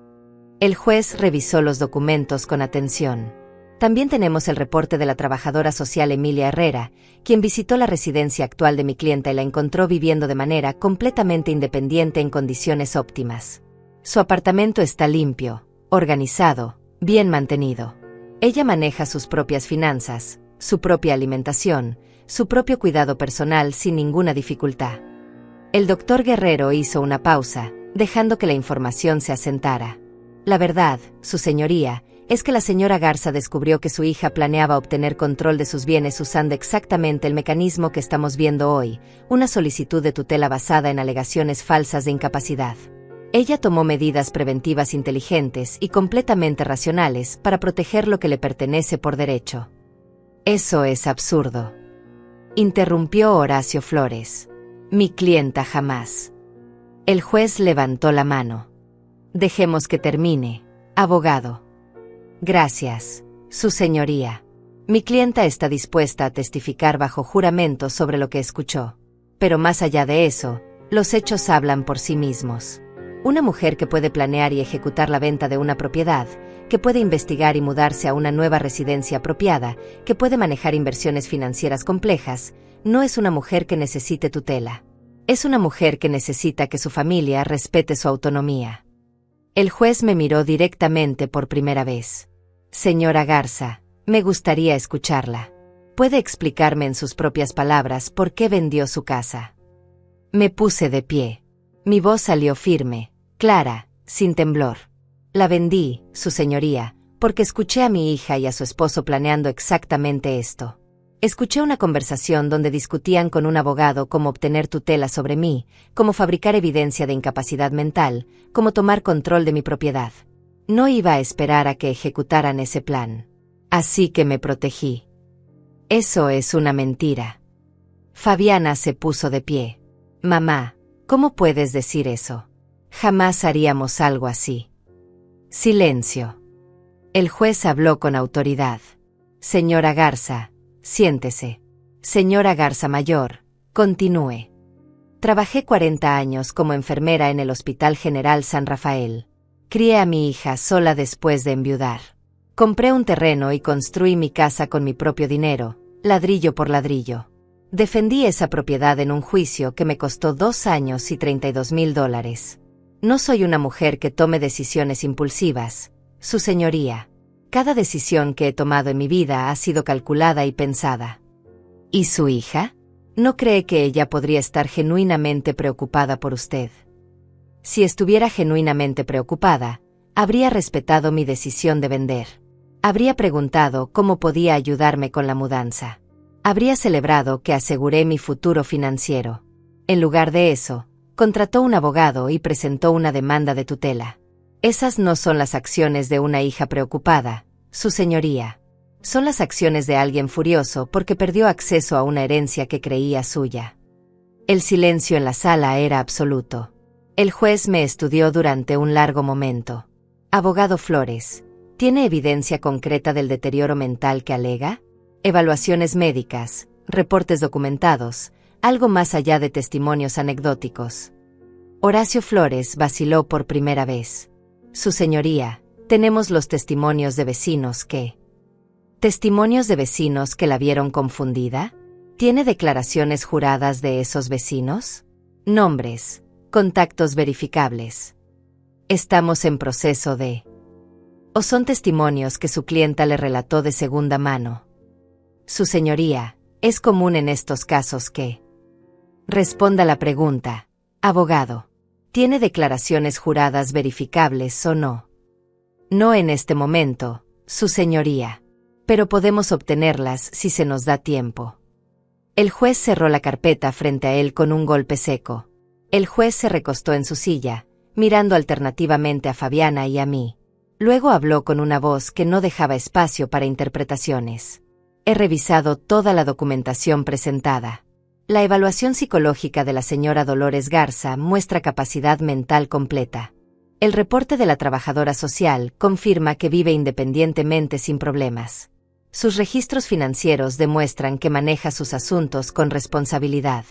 El juez revisó los documentos con atención. También tenemos el reporte de la trabajadora social Emilia Herrera, quien visitó la residencia actual de mi clienta y la encontró viviendo de manera completamente independiente en condiciones óptimas. Su apartamento está limpio, organizado, bien mantenido. Ella maneja sus propias finanzas, su propia alimentación, su propio cuidado personal sin ninguna dificultad. El doctor Guerrero hizo una pausa, dejando que la información se asentara. La verdad, su señoría, es que la señora Garza descubrió que su hija planeaba obtener control de sus bienes usando exactamente el mecanismo que estamos viendo hoy, una solicitud de tutela basada en alegaciones falsas de incapacidad. Ella tomó medidas preventivas inteligentes y completamente racionales para proteger lo que le pertenece por derecho. Eso es absurdo. Interrumpió Horacio Flores. Mi clienta jamás. El juez levantó la mano. Dejemos que termine, abogado. Gracias, su señoría. Mi clienta está dispuesta a testificar bajo juramento sobre lo que escuchó. Pero más allá de eso, los hechos hablan por sí mismos. Una mujer que puede planear y ejecutar la venta de una propiedad, que puede investigar y mudarse a una nueva residencia apropiada, que puede manejar inversiones financieras complejas, no es una mujer que necesite tutela. Es una mujer que necesita que su familia respete su autonomía. El juez me miró directamente por primera vez. Señora Garza, me gustaría escucharla. ¿Puede explicarme en sus propias palabras por qué vendió su casa? Me puse de pie. Mi voz salió firme, clara, sin temblor. La vendí, su señoría, porque escuché a mi hija y a su esposo planeando exactamente esto. Escuché una conversación donde discutían con un abogado cómo obtener tutela sobre mí, cómo fabricar evidencia de incapacidad mental, cómo tomar control de mi propiedad. No iba a esperar a que ejecutaran ese plan. Así que me protegí. Eso es una mentira. Fabiana se puso de pie. Mamá, ¿cómo puedes decir eso? Jamás haríamos algo así. Silencio. El juez habló con autoridad. Señora Garza, siéntese. Señora Garza Mayor, continúe. Trabajé 40 años como enfermera en el Hospital General San Rafael. Crié a mi hija sola después de enviudar. Compré un terreno y construí mi casa con mi propio dinero, ladrillo por ladrillo. Defendí esa propiedad en un juicio que me costó 2 años y $32,000. No soy una mujer que tome decisiones impulsivas, su señoría. Cada decisión que he tomado en mi vida ha sido calculada y pensada. ¿Y su hija? ¿No cree que ella podría estar genuinamente preocupada por usted? Si estuviera genuinamente preocupada, habría respetado mi decisión de vender. Habría preguntado cómo podía ayudarme con la mudanza. Habría celebrado que aseguré mi futuro financiero. En lugar de eso, contrató un abogado y presentó una demanda de tutela. Esas no son las acciones de una hija preocupada, su señoría. Son las acciones de alguien furioso porque perdió acceso a una herencia que creía suya. El silencio en la sala era absoluto. El juez me estudió durante un largo momento. Abogado Flores, ¿tiene evidencia concreta del deterioro mental que alega? Evaluaciones médicas, reportes documentados, algo más allá de testimonios anecdóticos. Horacio Flores vaciló por primera vez. Su señoría, tenemos los testimonios de vecinos que... ¿Testimonios de vecinos que la vieron confundida? ¿Tiene declaraciones juradas de esos vecinos? Nombres, contactos verificables. Estamos en proceso de... ¿O son testimonios que su clienta le relató de segunda mano? Su señoría, es común en estos casos que... Responda la pregunta, abogado. ¿Tiene declaraciones juradas verificables o no? No en este momento, su señoría. Pero podemos obtenerlas si se nos da tiempo. El juez cerró la carpeta frente a él con un golpe seco. El juez se recostó en su silla, mirando alternativamente a Fabiana y a mí. Luego habló con una voz que no dejaba espacio para interpretaciones. He revisado toda la documentación presentada. La evaluación psicológica de la señora Dolores Garza muestra capacidad mental completa. El reporte de la trabajadora social confirma que vive independientemente sin problemas. Sus registros financieros demuestran que maneja sus asuntos con responsabilidad.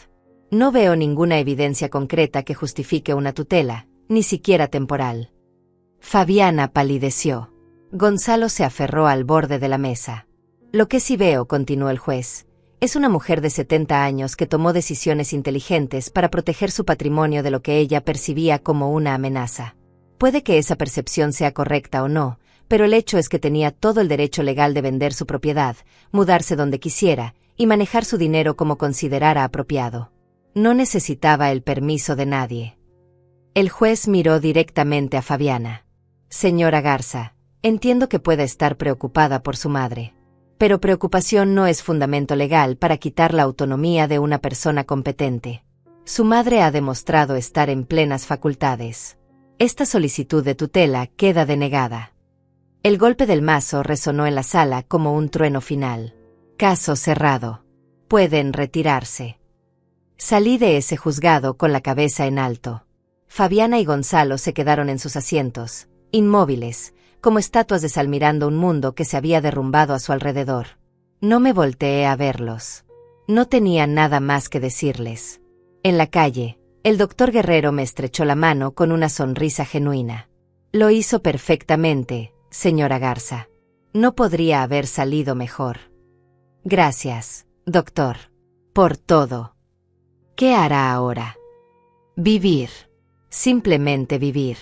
No veo ninguna evidencia concreta que justifique una tutela, ni siquiera temporal. Fabiana palideció. Gonzalo se aferró al borde de la mesa. Lo que sí veo, continuó el juez, es una mujer de 70 años que tomó decisiones inteligentes para proteger su patrimonio de lo que ella percibía como una amenaza. Puede que esa percepción sea correcta o no, pero el hecho es que tenía todo el derecho legal de vender su propiedad, mudarse donde quisiera y manejar su dinero como considerara apropiado. No necesitaba el permiso de nadie. El juez miró directamente a Fabiana. Señora Garza, entiendo que pueda estar preocupada por su madre. Pero preocupación no es fundamento legal para quitar la autonomía de una persona competente. Su madre ha demostrado estar en plenas facultades. Esta solicitud de tutela queda denegada. El golpe del mazo resonó en la sala como un trueno final. Caso cerrado. Pueden retirarse. Salí de ese juzgado con la cabeza en alto. Fabiana y Gonzalo se quedaron en sus asientos, inmóviles, como estatuas desalmirando un mundo que se había derrumbado a su alrededor. No me volteé a verlos. No tenía nada más que decirles. En la calle, el doctor Guerrero me estrechó la mano con una sonrisa genuina. Lo hizo perfectamente, señora Garza. No podría haber salido mejor. Gracias, doctor, por todo. ¿Qué hará ahora? Vivir. Simplemente vivir.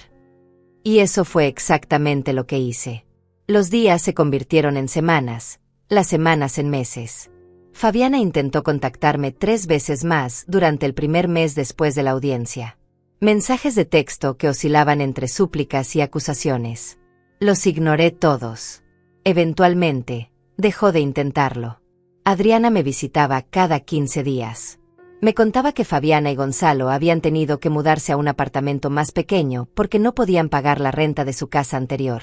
Y eso fue exactamente lo que hice. Los días se convirtieron en semanas, las semanas en meses. Fabiana intentó contactarme 3 veces más durante el primer mes después de la audiencia. Mensajes de texto que oscilaban entre súplicas y acusaciones. Los ignoré todos. Eventualmente, dejó de intentarlo. Adriana me visitaba cada 15 días. Me contaba que Fabiana y Gonzalo habían tenido que mudarse a un apartamento más pequeño porque no podían pagar la renta de su casa anterior.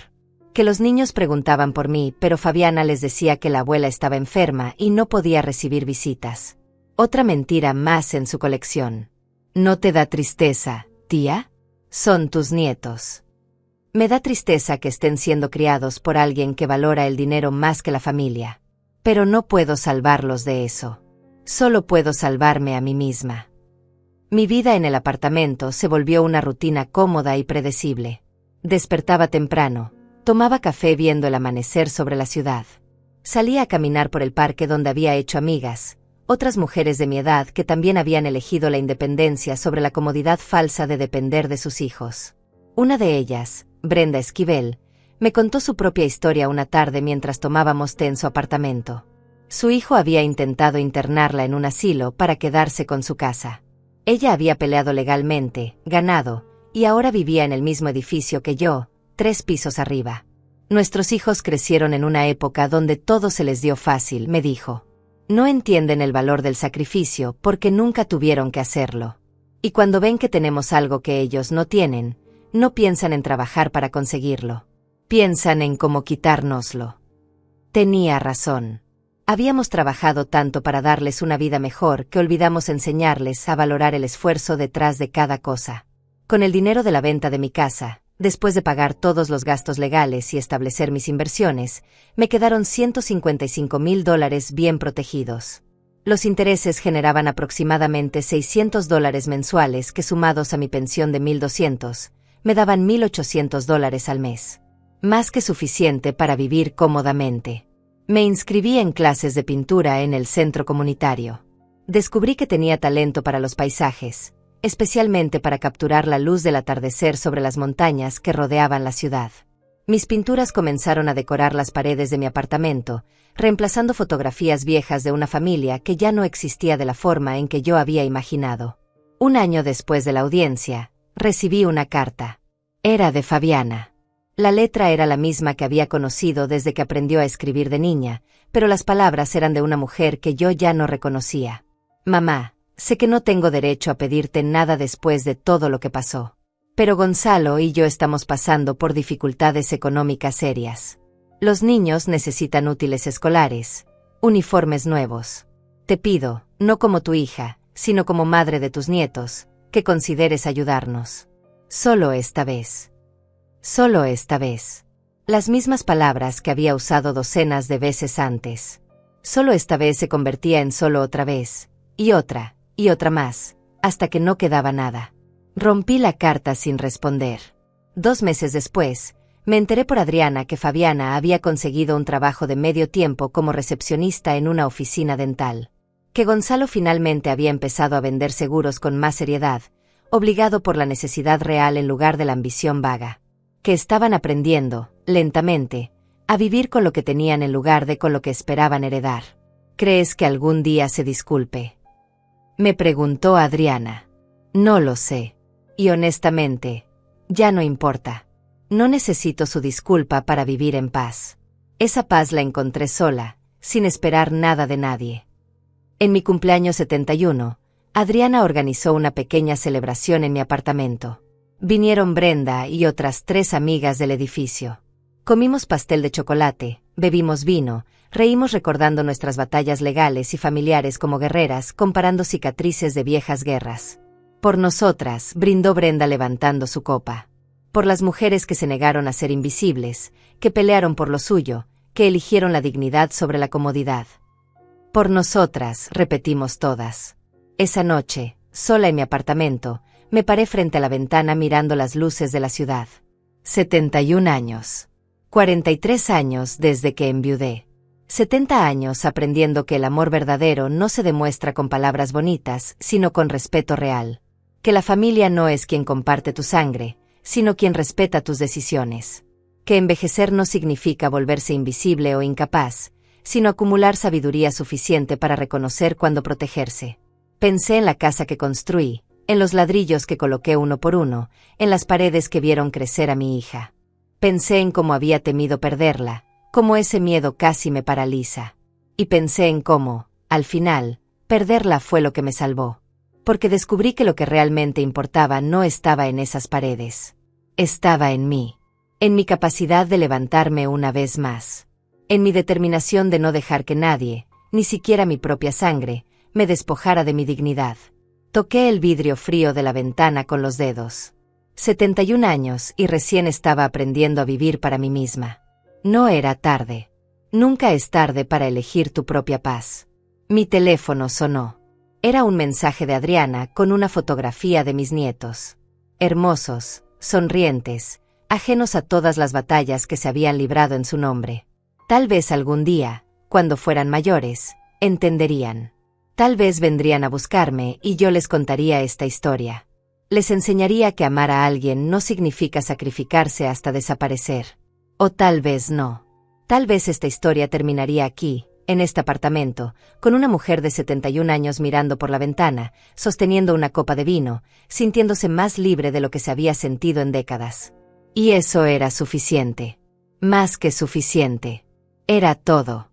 Que los niños preguntaban por mí, pero Fabiana les decía que la abuela estaba enferma y no podía recibir visitas. Otra mentira más en su colección. ¿No te da tristeza, tía? Son tus nietos. Me da tristeza que estén siendo criados por alguien que valora el dinero más que la familia. Pero no puedo salvarlos de eso. Solo puedo salvarme a mí misma. Mi vida en el apartamento se volvió una rutina cómoda y predecible. Despertaba temprano, tomaba café viendo el amanecer sobre la ciudad. Salía a caminar por el parque donde había hecho amigas, otras mujeres de mi edad que también habían elegido la independencia sobre la comodidad falsa de depender de sus hijos. Una de ellas, Brenda Esquivel, me contó su propia historia una tarde mientras tomábamos té en su apartamento. Su hijo había intentado internarla en un asilo para quedarse con su casa. Ella había peleado legalmente, ganado, y ahora vivía en el mismo edificio que yo, 3 pisos arriba. Nuestros hijos crecieron en una época donde todo se les dio fácil, me dijo. No entienden el valor del sacrificio porque nunca tuvieron que hacerlo. Y cuando ven que tenemos algo que ellos no tienen, no piensan en trabajar para conseguirlo. Piensan en cómo quitárnoslo. Tenía razón. Habíamos trabajado tanto para darles una vida mejor que olvidamos enseñarles a valorar el esfuerzo detrás de cada cosa. Con el dinero de la venta de mi casa, después de pagar todos los gastos legales y establecer mis inversiones, me quedaron $155,000 bien protegidos. Los intereses generaban aproximadamente $600 mensuales que, sumados a mi pensión de $1,200, me daban $1,800 al mes. Más que suficiente para vivir cómodamente. Me inscribí en clases de pintura en el centro comunitario. Descubrí que tenía talento para los paisajes, especialmente para capturar la luz del atardecer sobre las montañas que rodeaban la ciudad. Mis pinturas comenzaron a decorar las paredes de mi apartamento, reemplazando fotografías viejas de una familia que ya no existía de la forma en que yo había imaginado. Un año después de la audiencia, recibí una carta. Era de Fabiana. La letra era la misma que había conocido desde que aprendió a escribir de niña, pero las palabras eran de una mujer que yo ya no reconocía. Mamá, sé que no tengo derecho a pedirte nada después de todo lo que pasó. Pero Gonzalo y yo estamos pasando por dificultades económicas serias. Los niños necesitan útiles escolares, uniformes nuevos. Te pido, no como tu hija, sino como madre de tus nietos, que consideres ayudarnos. Solo esta vez. Solo esta vez. Las mismas palabras que había usado docenas de veces antes. Solo esta vez se convertía en solo otra vez, y otra más, hasta que no quedaba nada. Rompí la carta sin responder. 2 meses después, me enteré por Adriana que Fabiana había conseguido un trabajo de medio tiempo como recepcionista en una oficina dental. Que Gonzalo finalmente había empezado a vender seguros con más seriedad, obligado por la necesidad real en lugar de la ambición vaga. Que estaban aprendiendo, lentamente, a vivir con lo que tenían en lugar de con lo que esperaban heredar. ¿Crees que algún día se disculpe? Me preguntó Adriana. No lo sé. Y honestamente, ya no importa. No necesito su disculpa para vivir en paz. Esa paz la encontré sola, sin esperar nada de nadie. En mi cumpleaños 71, Adriana organizó una pequeña celebración en mi apartamento. Vinieron Brenda y otras 3 amigas del edificio. Comimos pastel de chocolate, bebimos vino, reímos recordando nuestras batallas legales y familiares como guerreras, comparando cicatrices de viejas guerras. Por nosotras, brindó Brenda levantando su copa. Por las mujeres que se negaron a ser invisibles, que pelearon por lo suyo, que eligieron la dignidad sobre la comodidad. Por nosotras, repetimos todas. Esa noche, sola en mi apartamento, me paré frente a la ventana mirando las luces de la ciudad. 71 años. 43 años desde que enviudé. 70 años aprendiendo que el amor verdadero no se demuestra con palabras bonitas, sino con respeto real. Que la familia no es quien comparte tu sangre, sino quien respeta tus decisiones. Que envejecer no significa volverse invisible o incapaz, sino acumular sabiduría suficiente para reconocer cuándo protegerse. Pensé en la casa que construí, en los ladrillos que coloqué uno por uno, en las paredes que vieron crecer a mi hija. Pensé en cómo había temido perderla, cómo ese miedo casi me paraliza. Y pensé en cómo, al final, perderla fue lo que me salvó. Porque descubrí que lo que realmente importaba no estaba en esas paredes. Estaba en mí. En mi capacidad de levantarme una vez más. En mi determinación de no dejar que nadie, ni siquiera mi propia sangre, me despojara de mi dignidad. Toqué el vidrio frío de la ventana con los dedos. 71 años y recién estaba aprendiendo a vivir para mí misma. No era tarde. Nunca es tarde para elegir tu propia paz. Mi teléfono sonó. Era un mensaje de Adriana con una fotografía de mis nietos. Hermosos, sonrientes, ajenos a todas las batallas que se habían librado en su nombre. Tal vez algún día, cuando fueran mayores, entenderían. Tal vez vendrían a buscarme y yo les contaría esta historia. Les enseñaría que amar a alguien no significa sacrificarse hasta desaparecer. O tal vez no. Tal vez esta historia terminaría aquí, en este apartamento, con una mujer de 71 años mirando por la ventana, sosteniendo una copa de vino, sintiéndose más libre de lo que se había sentido en décadas. Y eso era suficiente. Más que suficiente. Era todo.